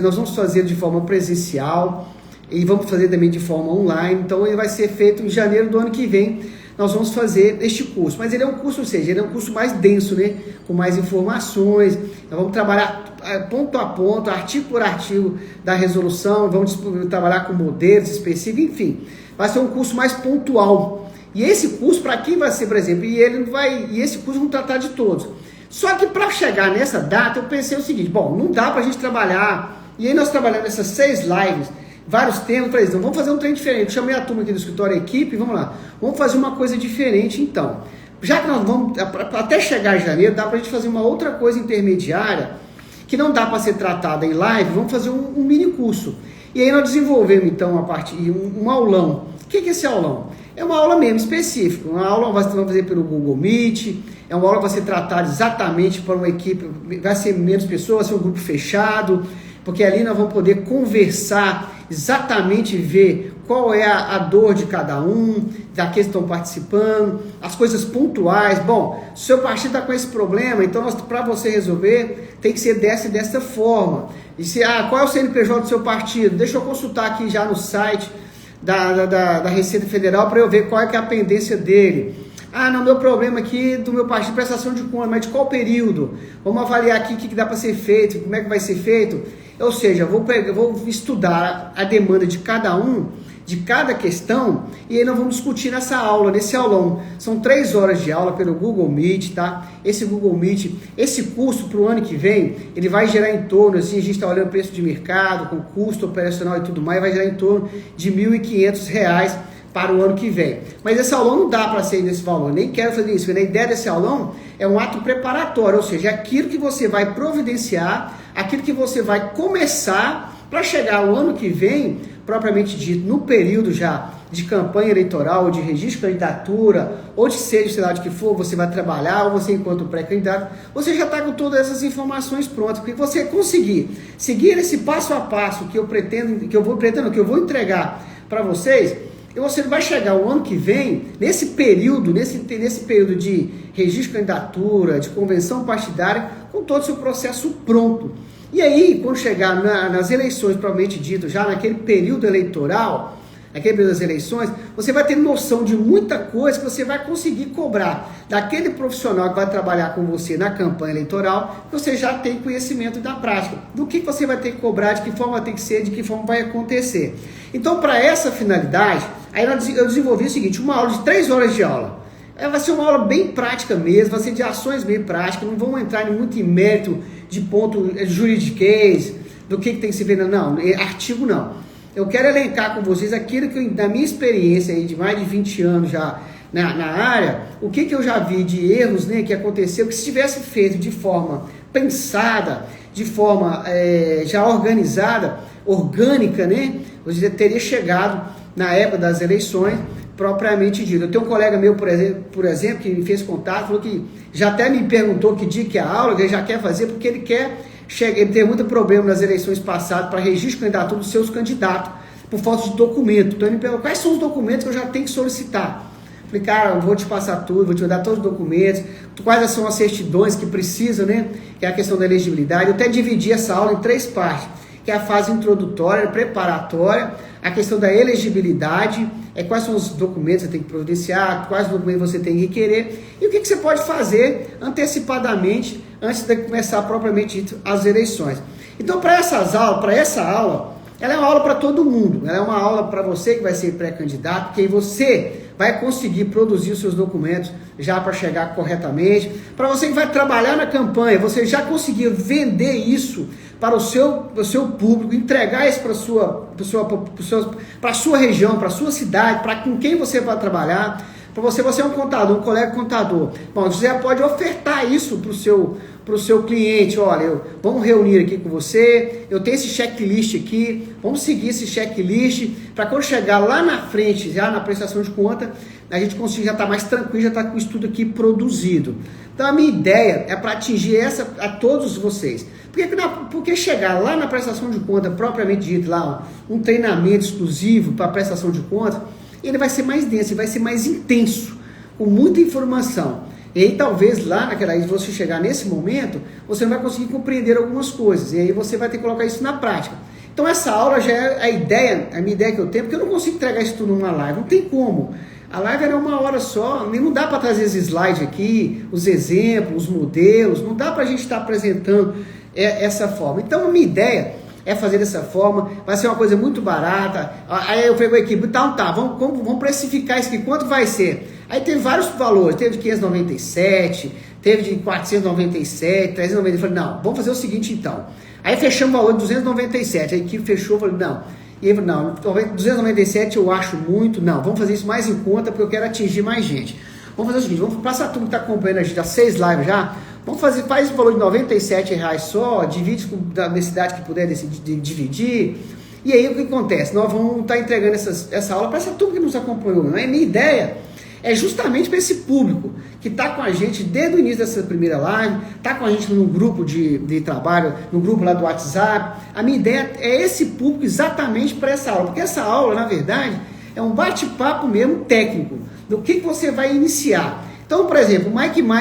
nós vamos fazer de forma presencial e vamos fazer também de forma online. Então ele vai ser feito em janeiro do ano que vem. Nós vamos fazer este curso, mas ele é um curso, ou seja, ele é um curso mais denso, né? Com mais informações. Nós vamos trabalhar ponto a ponto, artigo por artigo da resolução, vamos trabalhar com modelos específicos, enfim. Vai ser um curso mais pontual. E esse curso, para quem vai ser, por exemplo, e esse curso vamos tratar de todos. Só que para chegar nessa data, eu pensei o seguinte, bom, não dá para a gente trabalhar, e aí nós trabalhamos essas 6 lives, vários temas, falei, então vamos fazer um trem diferente. Eu chamei a turma aqui do escritório, a equipe, vamos lá, vamos fazer uma coisa diferente então. Já que nós vamos, até chegar em janeiro, dá para a gente fazer uma outra coisa intermediária, que não dá para ser tratada em live, vamos fazer um mini curso. E aí nós desenvolvemos então um aulão. O que é esse aulão? É uma aula mesmo específica, uma aula que vamos fazer pelo Google Meet, é uma aula que vai ser tratada exatamente para uma equipe, vai ser menos pessoas, vai ser um grupo fechado, porque ali nós vamos poder conversar, exatamente ver qual é a dor de cada um, daqueles que estão participando, as coisas pontuais. Bom, se o seu partido está com esse problema, então para você resolver, tem que ser dessa e dessa forma. E qual é o CNPJ do seu partido? Deixa eu consultar aqui já no site da Receita Federal para eu ver qual é que é a pendência dele. Não, meu problema aqui do meu partido, prestação de conta, mas de qual período? Vamos avaliar aqui o que dá para ser feito, como é que vai ser feito. Ou seja, eu vou estudar a demanda de cada um, de cada questão, e aí nós vamos discutir nessa aula, nesse aulão. São 3 horas de aula pelo Google Meet, tá? Esse Google Meet, esse curso para o ano que vem, ele vai gerar em torno, assim, a gente está olhando preço de mercado, com custo operacional e tudo mais, vai gerar em torno de R$ 1.500 para o ano que vem. Mas esse aulão não dá para ser nesse valor, nem quero fazer isso, porque a ideia desse aulão é um ato preparatório, ou seja, aquilo que você vai providenciar, aquilo que você vai começar para chegar o ano que vem, propriamente dito, no período já de campanha eleitoral, ou de registro de candidatura, ou de seja, sei lá de que for, você vai trabalhar, ou você enquanto pré-candidato, você já está com todas essas informações prontas, porque você conseguir seguir esse passo a passo que eu vou entregar para vocês, e você vai chegar o ano que vem, nesse período de registro de candidatura, de convenção partidária, com todo o seu processo pronto. E aí, quando chegar nas eleições, provavelmente dito, já naquele período eleitoral, naquele período das eleições, você vai ter noção de muita coisa que você vai conseguir cobrar daquele profissional que vai trabalhar com você na campanha eleitoral, que você já tem conhecimento da prática, do que você vai ter que cobrar, de que forma tem que ser, de que forma vai acontecer. Então, para essa finalidade, aí eu desenvolvi o seguinte, uma aula de 3 horas de aula. Vai ser uma aula bem prática mesmo, vai ser de ações bem práticas, não vamos entrar muito em mérito de ponto juridiquês, do que tem que se ver, não, artigo não. Eu quero elencar com vocês aquilo que, da minha experiência aí de mais de 20 anos já na área, o que eu já vi de erros, né, que aconteceu, que se tivesse feito de forma pensada, de forma já organizada, orgânica, né, você teria chegado na época das eleições, propriamente dito. Eu tenho um colega meu, por exemplo, que me fez contato, falou que já até me perguntou que dia que é a aula, que ele já quer fazer, porque ele ele teve muito problema nas eleições passadas para registro de candidatura dos seus candidatos, por falta de documento. Então ele me perguntou, quais são os documentos que eu já tenho que solicitar? Falei, cara, eu vou te passar tudo, vou te dar todos os documentos, quais são as certidões que precisam, né? Que é a questão da elegibilidade. Eu até dividi essa aula em 3 partes, que é a fase introdutória, preparatória, a questão da elegibilidade, quais são os documentos que você tem que providenciar, quais documentos você tem que requerer, e o que você pode fazer antecipadamente, antes de começar propriamente as eleições. Então, para essa aula, ela é uma aula para todo mundo, ela é uma aula para você que vai ser pré-candidato, porque aí você vai conseguir produzir os seus documentos já para chegar corretamente, para você que vai trabalhar na campanha, você já conseguir vender isso para o seu público, entregar isso para a sua região, para a sua cidade, para com quem você vai trabalhar. Para você é um contador, um colega contador. Bom, você já pode ofertar isso para o seu cliente. Olha, vamos reunir aqui com você, eu tenho esse checklist aqui, vamos seguir esse checklist, para quando chegar lá na frente, já na prestação de conta, a gente consiga já estar mais tranquilo, já estar com isso tudo aqui produzido. Então a minha ideia é para atingir a todos vocês. Porque chegar lá na prestação de conta, propriamente dito, lá um treinamento exclusivo para prestação de conta, ele vai ser mais denso, ele vai ser mais intenso, com muita informação. E aí talvez lá se você chegar nesse momento, você não vai conseguir compreender algumas coisas, e aí você vai ter que colocar isso na prática. Então essa aula já é a minha ideia que eu tenho, porque eu não consigo entregar isso tudo numa live, não tem como. A live era 1 hora só, não dá para trazer esses slides aqui, os exemplos, os modelos, não dá para a gente estar apresentando essa forma. Então a minha ideia é fazer dessa forma, vai ser uma coisa muito barata. Aí eu pego a equipe, tá, vamos precificar isso aqui, quanto vai ser? Aí teve vários valores, teve de 597, teve de 497, 390, eu falei, não, vamos fazer o seguinte então. Aí fechamos o valor de 297, a equipe fechou, eu falei, não. E ele falou, não, 297 eu acho muito, não, vamos fazer isso mais em conta, porque eu quero atingir mais gente. Vamos fazer o seguinte, vamos passar tudo que está acompanhando a gente, as 6 lives já, faz o valor de R$97 só, divide com a necessidade que puder dividir, e aí o que acontece? Nós vamos estar entregando essa aula para essa turma que nos acompanhou. Não é? Minha ideia é justamente para esse público que está com a gente desde o início dessa primeira live, está com a gente no grupo de trabalho, no grupo lá do WhatsApp. A minha ideia é esse público exatamente para essa aula, porque essa aula, na verdade, é um bate-papo mesmo técnico, do que você vai iniciar. Então, por exemplo, o Mike,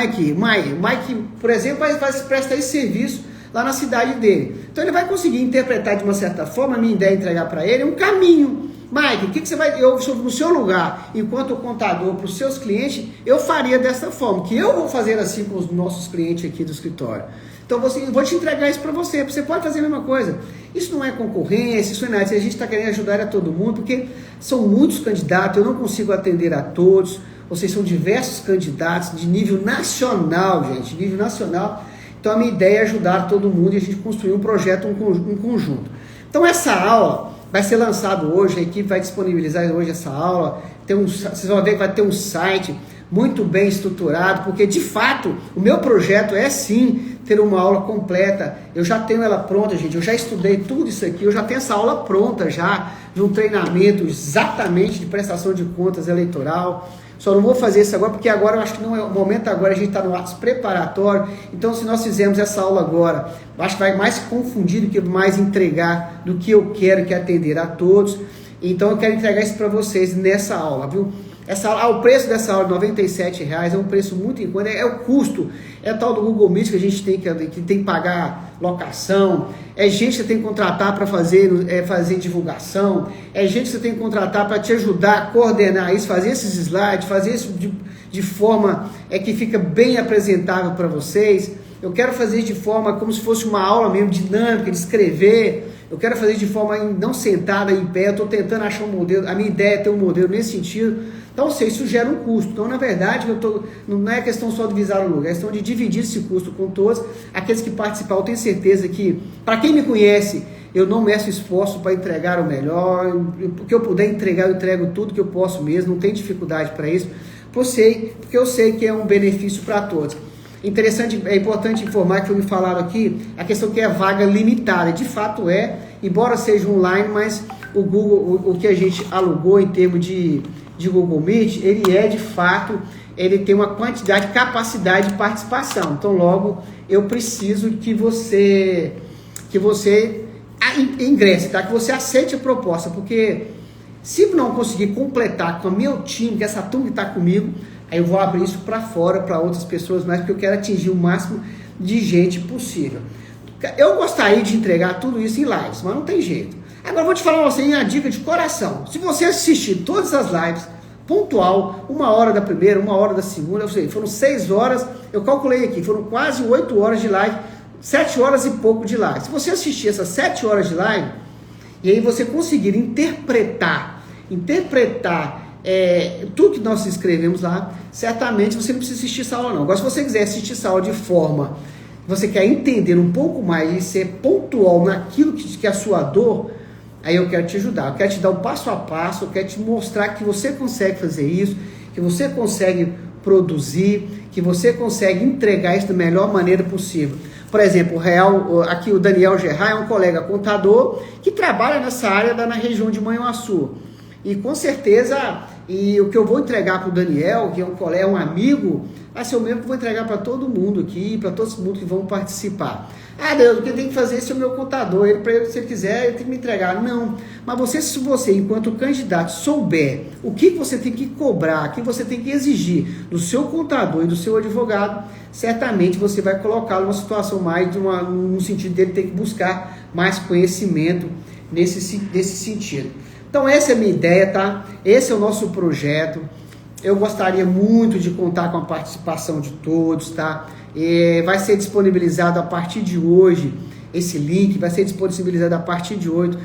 por exemplo, vai prestar esse serviço lá na cidade dele. Então, ele vai conseguir interpretar de uma certa forma, a minha ideia é entregar para ele um caminho. Mike, o que você vai... no seu lugar, enquanto contador para os seus clientes, eu faria dessa forma, que eu vou fazer assim com os nossos clientes aqui do escritório. Então, eu vou te entregar isso para você pode fazer a mesma coisa. Isso não é concorrência, isso não é nada. A gente está querendo ajudar a todo mundo, porque são muitos candidatos, eu não consigo atender a todos. Vocês são diversos candidatos de nível nacional, gente, nível nacional. Então a minha ideia é ajudar todo mundo e a gente construir um projeto, um conjunto. Então essa aula vai ser lançada hoje, a equipe vai disponibilizar hoje essa aula. Vocês vão ver que vai ter um site muito bem estruturado, porque de fato o meu projeto é sim ter uma aula completa. Eu já tenho ela pronta, gente, eu já estudei tudo isso aqui, eu já tenho essa aula pronta já, de um treinamento exatamente de prestação de contas eleitoral. Só não vou fazer isso agora, porque agora eu acho que não é o momento agora, a gente está no ato preparatório. Então, se nós fizermos essa aula agora, acho que vai mais confundir do que mais entregar do que eu quero, que é atender a todos. Então, eu quero entregar isso para vocês nessa aula, viu? O preço dessa aula de R$97 é um preço muito em conta, é o custo, é o tal do Google Meet que a gente tem que pagar locação, é gente que você tem que contratar para fazer divulgação, é gente que você tem que contratar para te ajudar a coordenar isso, fazer esses slides, fazer isso de forma que fica bem apresentável para vocês. Eu quero fazer de forma como se fosse uma aula mesmo, dinâmica, de escrever. Eu quero fazer de forma não sentada em pé, eu estou tentando achar um modelo, a minha ideia é ter um modelo nesse sentido, Então, ou seja, isso gera um custo. Então, na verdade, não é questão só de visar o lucro, é questão de dividir esse custo com todos. Aqueles que participaram, eu tenho certeza que, para quem me conhece, eu não meço esforço para entregar o melhor, porque eu puder entregar, eu entrego tudo que eu posso mesmo, não tem dificuldade para isso, porque eu sei que é um benefício para todos. Interessante, é importante informar que foi me falado aqui, a questão que é vaga limitada, de fato é, embora seja online, mas o Google, o que a gente alugou em termos de Google Meet, ele é de fato, ele tem uma quantidade, capacidade de participação, então logo eu preciso que você ingresse, tá? Que você aceite a proposta, porque se não conseguir completar com o meu time, que essa turma que está comigo, aí eu vou abrir isso para fora, para outras pessoas mais, porque eu quero atingir o máximo de gente possível. Eu gostaria de entregar tudo isso em lives, mas não tem jeito. Agora eu vou te falar uma dica de coração. Se você assistir todas as lives, pontual, 1 hora da primeira, 1 hora da segunda, foram 6 horas, eu calculei aqui, foram quase 8 horas de live, 7 horas e pouco de live. Se você assistir essas 7 horas de live, e aí você conseguir interpretar tudo que nós escrevemos lá, certamente você não precisa assistir essa aula não. Agora, se você quiser assistir essa aula de forma, você quer entender um pouco mais e ser pontual naquilo que é a sua dor, aí eu quero te ajudar, eu quero te dar um passo a passo, eu quero te mostrar que você consegue fazer isso, que você consegue produzir, que você consegue entregar isso da melhor maneira possível. Por exemplo, aqui o Daniel Gerard é um colega contador que trabalha nessa área na região de Manhuaçu. E com certeza, o que eu vou entregar para o Daniel, que é um colega, um amigo, vai ser o mesmo que eu vou entregar para todo mundo aqui, para todo mundo que vão participar. Ah, Deus, o que tem que fazer esse é o meu contador, se ele quiser, ele tem que me entregar. Não, mas se você, enquanto candidato, souber o que você tem que cobrar, o que você tem que exigir do seu contador e do seu advogado, certamente você vai colocá-lo numa situação no sentido dele ter que buscar mais conhecimento nesse sentido. Então essa é a minha ideia, tá? Esse é o nosso projeto. Eu gostaria muito de contar com a participação de todos, tá? Vai ser disponibilizado a partir de hoje, esse link vai ser disponibilizado a partir de hoje,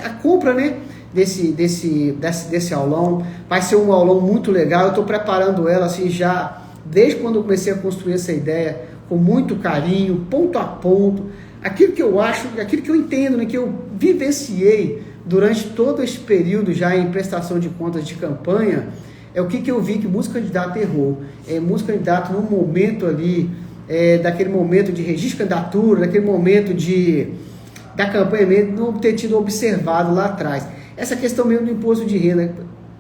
a compra, né, desse aulão. Vai ser um aulão muito legal, eu estou preparando ela assim já, desde quando eu comecei a construir essa ideia, com muito carinho, ponto a ponto, aquilo que eu acho, aquilo que eu entendo, né, que eu vivenciei durante todo esse período já em prestação de contas de campanha, é o que eu vi que muitos candidatos errou. Muitos candidatos no momento ali, daquele momento de registro de candidatura, daquele momento da campanha mesmo, não ter tido observado lá atrás. Essa questão mesmo do imposto de renda.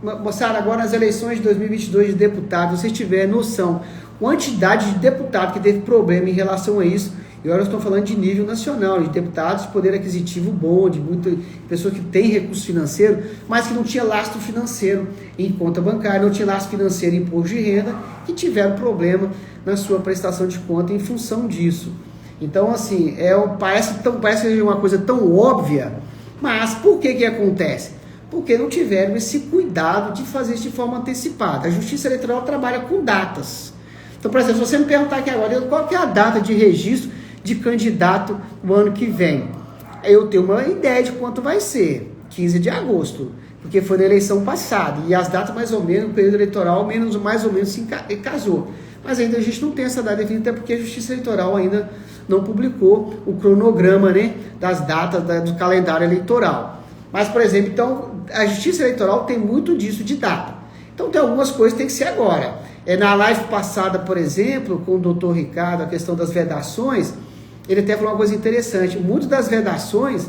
Moçada, agora nas eleições de 2022 de deputados, vocês tiverem noção, quantidade de deputado que teve problema em relação a isso. E agora eu estou falando de nível nacional, de deputados de poder aquisitivo bom, de muitas pessoas que têm recurso financeiro, mas que não tinha lastro financeiro em conta bancária, não tinha lastro financeiro em imposto de renda, que tiveram problema na sua prestação de conta em função disso. Então, assim, parece uma coisa tão óbvia, mas por que acontece? Porque não tiveram esse cuidado de fazer isso de forma antecipada. A Justiça Eleitoral trabalha com datas. Então, por exemplo, se você me perguntar aqui agora, qual que é a data de registro de candidato no ano que vem? Eu tenho uma ideia de quanto vai ser, 15 de agosto, porque foi na eleição passada, e as datas mais ou menos, o período eleitoral, mais ou menos se casou. Mas ainda a gente não tem essa data definida, até porque a Justiça Eleitoral ainda não publicou o cronograma, né, das datas do calendário eleitoral. Mas, por exemplo, então, a Justiça Eleitoral tem muito disso de data. Então, tem algumas coisas que tem que ser agora. Na live passada, por exemplo, com o doutor Ricardo, a questão das vedações, ele até falou uma coisa interessante. Muitas das vedações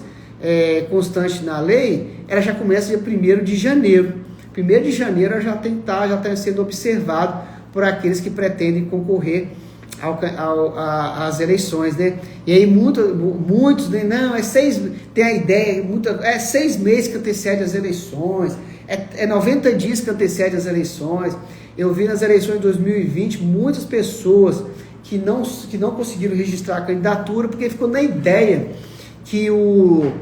constantes na lei, ela já começa dia 1º de janeiro. 1º de janeiro já está sendo observado por aqueles que pretendem concorrer às eleições, né? E aí muitos né, não, tem a ideia, 6 meses que antecede as eleições, 90 dias que antecede as eleições. Eu vi nas eleições de 2020 muitas pessoas que não conseguiram registrar a candidatura porque ficou na ideia que o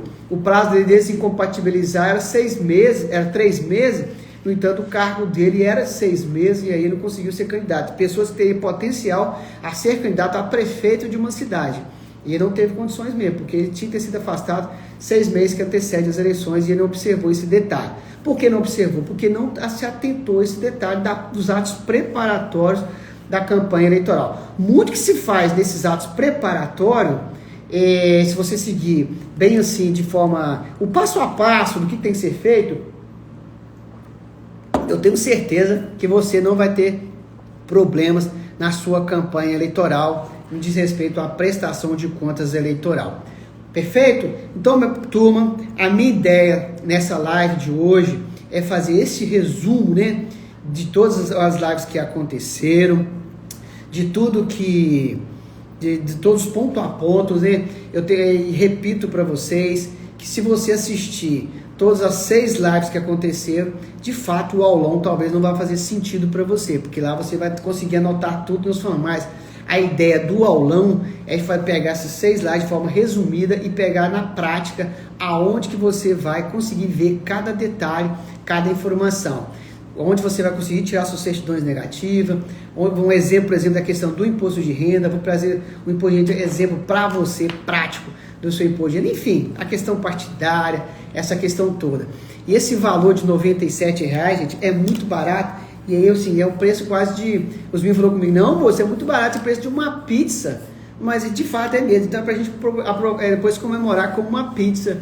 prazo deles se incompatibilizar era 6 meses, era 3 meses, no entanto o cargo dele era 6 meses e aí ele não conseguiu ser candidato. Pessoas que teriam potencial a ser candidato a prefeito de uma cidade. E ele não teve condições mesmo, porque ele tinha que ter sido afastado 6 meses que antecede as eleições e ele não observou esse detalhe. Por que não observou? Porque não se atentou a esse detalhe dos atos preparatórios da campanha eleitoral. Muito que se faz nesses atos preparatórios, se você seguir bem assim, de forma, o passo a passo do que tem que ser feito, eu tenho certeza que você não vai ter problemas na sua campanha eleitoral no diz respeito à prestação de contas eleitoral. Perfeito? Então, minha turma, a minha ideia nessa live de hoje é fazer esse resumo, né, de todas as lives que aconteceram, de tudo que... de todos os ponto a pontos, né? Repito para vocês que se você assistir todas as 6 lives que aconteceram, de fato o aulão talvez não vai fazer sentido para você, porque lá você vai conseguir anotar tudo nos formas. Mas a ideia do aulão é pegar essas 6 lives de forma resumida e pegar na prática aonde que você vai conseguir ver cada detalhe, cada informação. Onde você vai conseguir tirar suas certidões negativas, um exemplo, por exemplo, da questão do imposto de renda, vou trazer um imposto de renda, exemplo para você, prático, do seu imposto de renda, enfim, a questão partidária, essa questão toda. E esse valor de R$ 97,00, gente, é muito barato, e aí, assim, é um preço quase de... Os meninos falaram comigo, não, moço, é muito barato, é o preço de uma pizza, mas de fato é mesmo, então é pra gente depois comemorar como uma pizza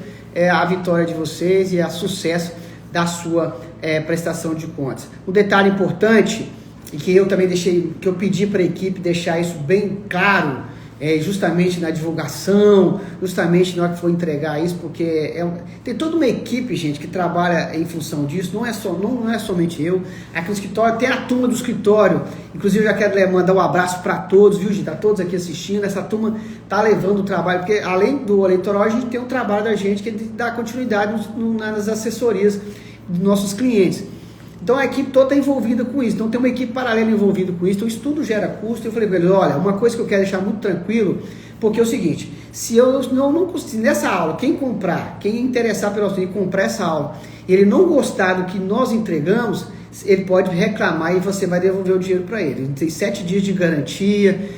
a vitória de vocês e o sucesso da sua prestação de contas. Um detalhe importante, e que eu também que eu pedi para a equipe deixar isso bem claro, justamente na divulgação, justamente na hora que for entregar isso, porque tem toda uma equipe, gente, que trabalha em função disso, não é somente eu, aqui no escritório, tem a turma do escritório, inclusive eu já quero mandar um abraço para todos, viu, gente, tá todos aqui assistindo, essa turma tá levando o trabalho, porque além do eleitoral, a gente tem um trabalho da gente que é de dar continuidade nas assessorias dos nossos clientes. Então a equipe toda está envolvida com isso, então tem uma equipe paralela envolvida com isso, então isso tudo gera custo. Eu falei para eles, olha, uma coisa que eu quero deixar muito tranquilo, porque é o seguinte, se eu não conseguir, nessa aula, quem interessar pela aula e comprar essa aula, ele não gostar do que nós entregamos, ele pode reclamar e você vai devolver o dinheiro para ele. Tem 7 dias de garantia,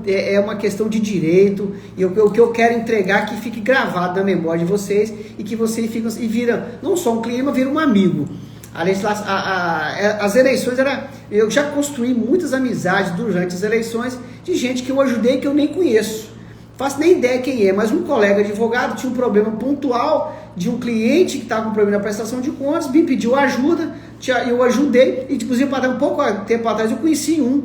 é uma questão de direito, e o que eu quero entregar que fique gravado na memória de vocês e que vocês ficam e vira não só um cliente, mas vira um amigo. As eleições eu já construí muitas amizades durante as eleições de gente que eu ajudei que eu nem conheço. Faço nem ideia quem é, mas um colega advogado tinha um problema pontual de um cliente que estava com problema na prestação de contas, me pediu ajuda, eu ajudei, e inclusive para dar um pouco tempo atrás eu conheci um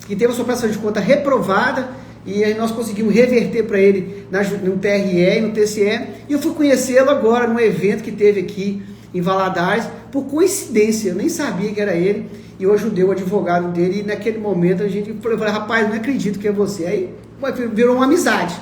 que teve a sua prestação de conta reprovada, e aí nós conseguimos reverter para ele no TRE e no TCE, e eu fui conhecê-lo agora num evento que teve aqui em Valadares, por coincidência, eu nem sabia que era ele, e eu ajudei o advogado dele, e naquele momento eu falei, rapaz, não acredito que é você, aí virou uma amizade,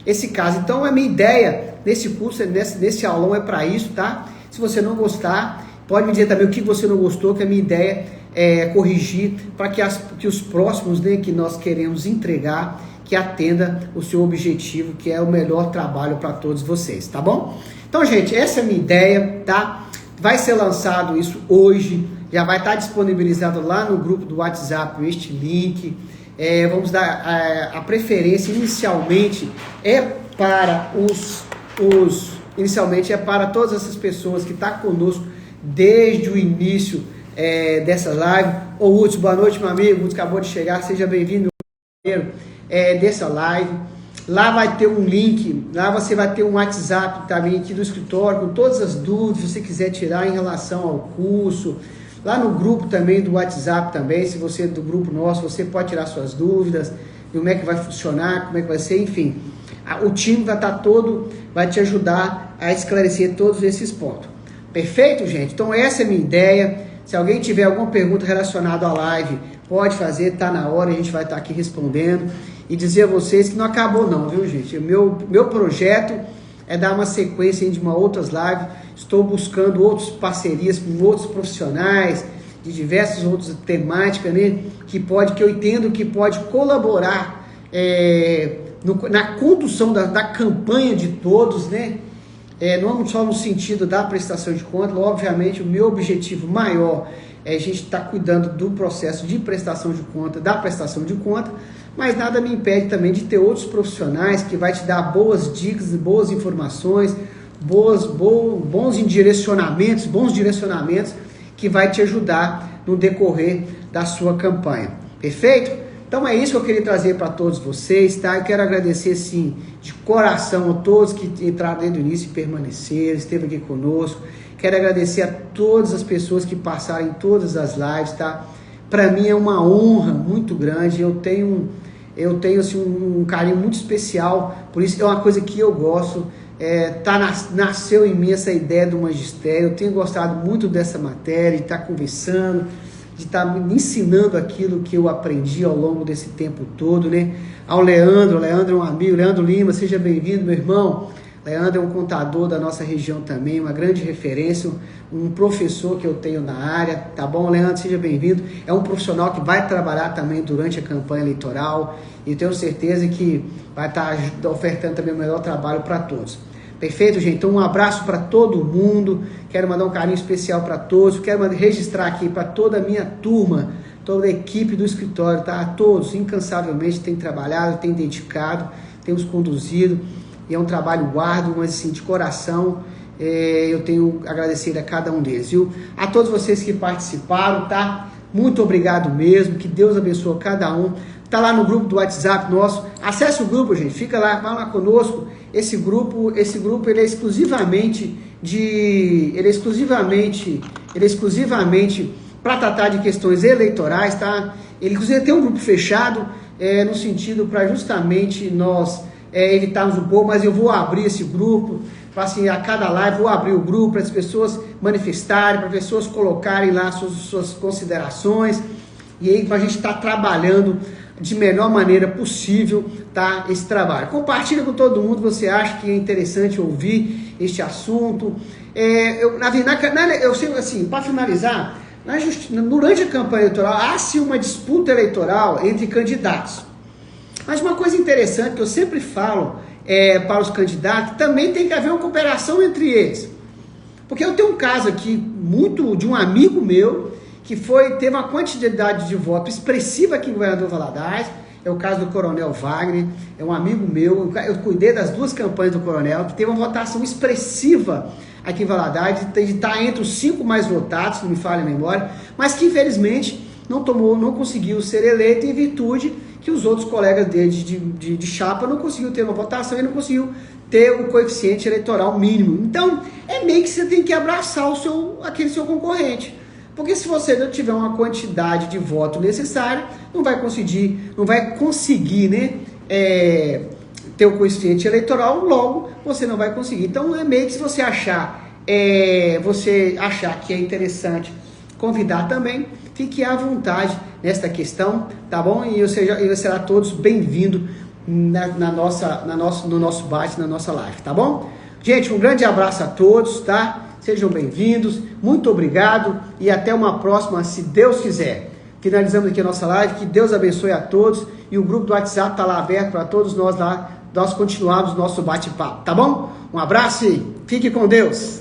esse caso. Então a minha ideia nesse curso, nesse aulão é para isso, tá? Se você não gostar, pode me dizer também o que você não gostou, que a minha ideia é corrigir para que os próximos, né, que nós queremos entregar, que atenda o seu objetivo, que é o melhor trabalho para todos vocês, tá bom? Então, gente, essa é a minha ideia, tá? Vai ser lançado isso hoje, já vai estar disponibilizado lá no grupo do WhatsApp este link. Vamos dar a preferência inicialmente para inicialmente é para todas essas pessoas que estão conosco desde o início dessa live. Ô Hudson, boa noite, meu amigo. Hudson acabou de chegar, seja bem-vindo dessa live. Lá vai ter um link, lá você vai ter um WhatsApp também aqui do escritório, com todas as dúvidas, se você quiser tirar em relação ao curso. Lá no grupo também do WhatsApp também, se você é do grupo nosso, você pode tirar suas dúvidas, de como é que vai funcionar, como é que vai ser, enfim. O time vai te ajudar a esclarecer todos esses pontos. Perfeito, gente? Então essa é a minha ideia. Se alguém tiver alguma pergunta relacionada à live, pode fazer, tá na hora, a gente vai estar aqui respondendo. E dizer a vocês que não acabou não, viu, gente? O meu projeto é dar uma sequência de outras lives. Estou buscando outras parcerias com outros profissionais de diversas outras temáticas, né? Que eu entendo que pode colaborar na condução da campanha de todos, né? Não só no sentido da prestação de contas. Obviamente o meu objetivo maior é a gente estar cuidando do processo de prestação de conta, da prestação de conta, mas nada me impede também de ter outros profissionais que vai te dar boas dicas, boas informações, bons direcionamentos que vai te ajudar no decorrer da sua campanha. Perfeito? Então é isso que eu queria trazer para todos vocês, tá? Eu quero agradecer, sim, de coração a todos que entraram desde o início e permaneceram, esteve aqui conosco. Quero agradecer a todas as pessoas que passaram em todas as lives, tá? Para mim é uma honra muito grande, eu tenho assim, um carinho muito especial, por isso é uma coisa que eu gosto, nasceu em mim essa ideia do magistério, eu tenho gostado muito dessa matéria, de estar conversando, de estar me ensinando aquilo que eu aprendi ao longo desse tempo todo, né? Ao Leandro é um amigo, Leandro Lima, seja bem-vindo, meu irmão. Leandro é um contador da nossa região também, uma grande referência, um professor que eu tenho na área, tá bom? Leandro, seja bem-vindo. É um profissional que vai trabalhar também durante a campanha eleitoral e tenho certeza que vai estar ofertando também o melhor trabalho para todos. Perfeito, gente? Então, um abraço para todo mundo. Quero mandar um carinho especial para todos. Quero registrar aqui para toda a minha turma, toda a equipe do escritório, tá? Todos, incansavelmente, têm trabalhado, têm dedicado, temos conduzido. E é um trabalho árduo, mas assim, de coração, eu tenho a agradecer a cada um deles, viu? A todos vocês que participaram, tá? Muito obrigado mesmo, que Deus abençoe cada um. Tá lá no grupo do WhatsApp nosso, acesse o grupo, gente, fica lá, vai lá conosco. Esse grupo ele é exclusivamente para tratar de questões eleitorais, tá? Ele inclusive tem um grupo fechado, no sentido para justamente nós evitarmos um pouco, mas eu vou abrir esse grupo, assim, a cada live vou abrir o grupo para as pessoas manifestarem, para as pessoas colocarem lá suas considerações, e aí a gente está trabalhando de melhor maneira possível, tá, esse trabalho. Compartilha com todo mundo, você acha que é interessante ouvir este assunto. Eu sei, assim, para finalizar, durante a campanha eleitoral, há-se uma disputa eleitoral entre candidatos. Mas uma coisa interessante que eu sempre falo para os candidatos, também tem que haver uma cooperação entre eles. Porque eu tenho um caso aqui, de um amigo meu, que teve uma quantidade de votos expressiva aqui em Governador Valadares, é o caso do Coronel Wagner, é um amigo meu, eu cuidei das duas campanhas do Coronel, que teve uma votação expressiva aqui em Valadares, de estar entre os 5 mais votados, se não me falha a memória, mas que infelizmente não conseguiu ser eleito em virtude que os outros colegas dele de chapa não conseguiu ter uma votação e não conseguiu ter o coeficiente eleitoral mínimo. Então, é meio que você tem que abraçar aquele seu concorrente. Porque se você não tiver uma quantidade de voto necessária, não vai conseguir, né, ter o coeficiente eleitoral, logo você não vai conseguir. Então, é meio que se você achar que é interessante convidar também, fique à vontade nesta questão, tá bom? E será todos bem-vindos no nosso bate, na nossa live, tá bom? Gente, um grande abraço a todos, tá? Sejam bem-vindos, muito obrigado e até uma próxima, se Deus quiser. Finalizamos aqui a nossa live, que Deus abençoe a todos e o grupo do WhatsApp está lá aberto para todos nós lá, nós continuarmos nosso bate-papo, tá bom? Um abraço e fique com Deus!